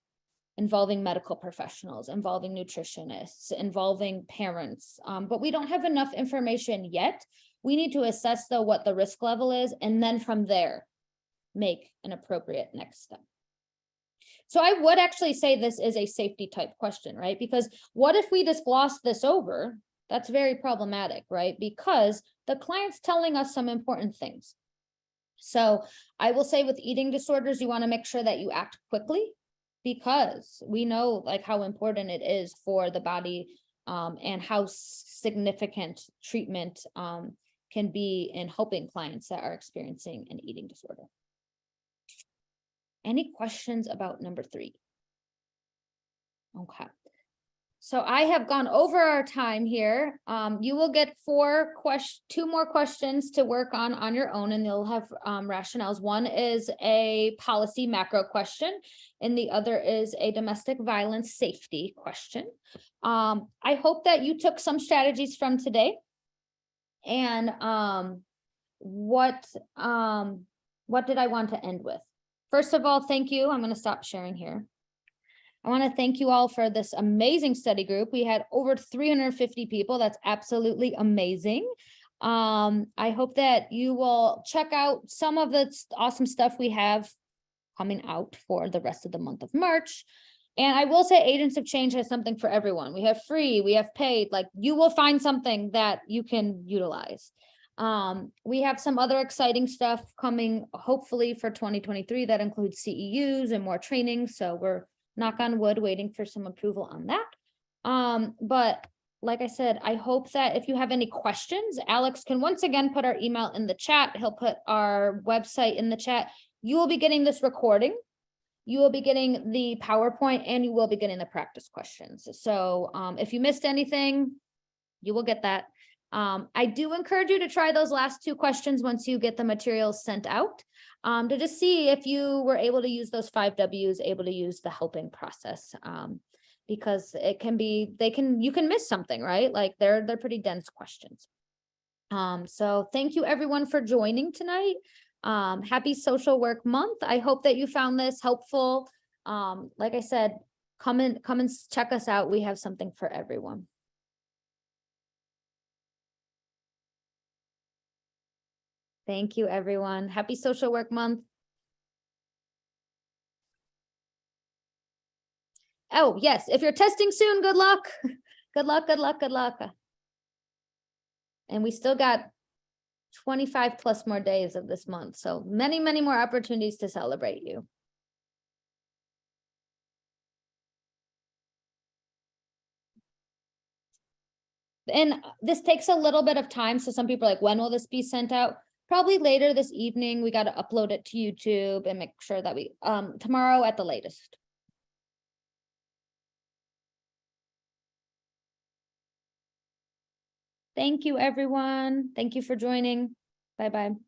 involving medical professionals, involving nutritionists, involving parents. But we don't have enough information yet. We need to assess though what the risk level is, and then from there, make an appropriate next step. So I would actually say this is a safety type question, right? Because what if we just gloss this over? That's very problematic, right? Because the client's telling us some important things. So I will say with eating disorders, you want to make sure that you act quickly, because we know like how important it is for the body and how significant treatment can be in helping clients that are experiencing an eating disorder. Any questions about number 3? Okay. So I have gone over our time here. You will get 2 more questions to work on your own, and you'll have rationales. One is a policy macro question, and the other is a domestic violence safety question. I hope that you took some strategies from today. And what did I want to end with? First of all, thank you. I'm going to stop sharing here. I want to thank you all for this amazing study group. We had over 350 people. That's absolutely amazing. I hope that you will check out some of the awesome stuff we have coming out for the rest of the month of March. And I will say Agents of Change has something for everyone. We have free, we have paid, like you will find something that you can utilize. We have some other exciting stuff coming, hopefully for 2023 that includes CEUs and more training. So we're, knock on wood, waiting for some approval on that. But like I said, I hope that if you have any questions, Alex can once again put our email in the chat. He'll put our website in the chat. You will be getting this recording. you will be getting the PowerPoint and you will be getting the practice questions. So if you missed anything, you will get that. I do encourage you to try those last 2 questions once you get the materials sent out, to just see if you were able to use those 5 W's, able to use the helping process, because it can be, you can miss something, right? Like they're pretty dense questions. So thank you everyone for joining tonight. Happy Social Work Month. I hope that you found this helpful. Like I said, come and check us out. We have something for everyone. Thank you, everyone. Happy Social Work Month. Oh, yes, if you're testing soon, good luck. Good luck, good luck, good luck. And we still got 25 plus more days of this month. So many, many more opportunities to celebrate you. And this takes a little bit of time. So some people are like, when will this be sent out? Probably later this evening. We got to upload it to YouTube and make sure that we, tomorrow at the latest. Thank you, everyone. Thank you for joining. Bye-bye.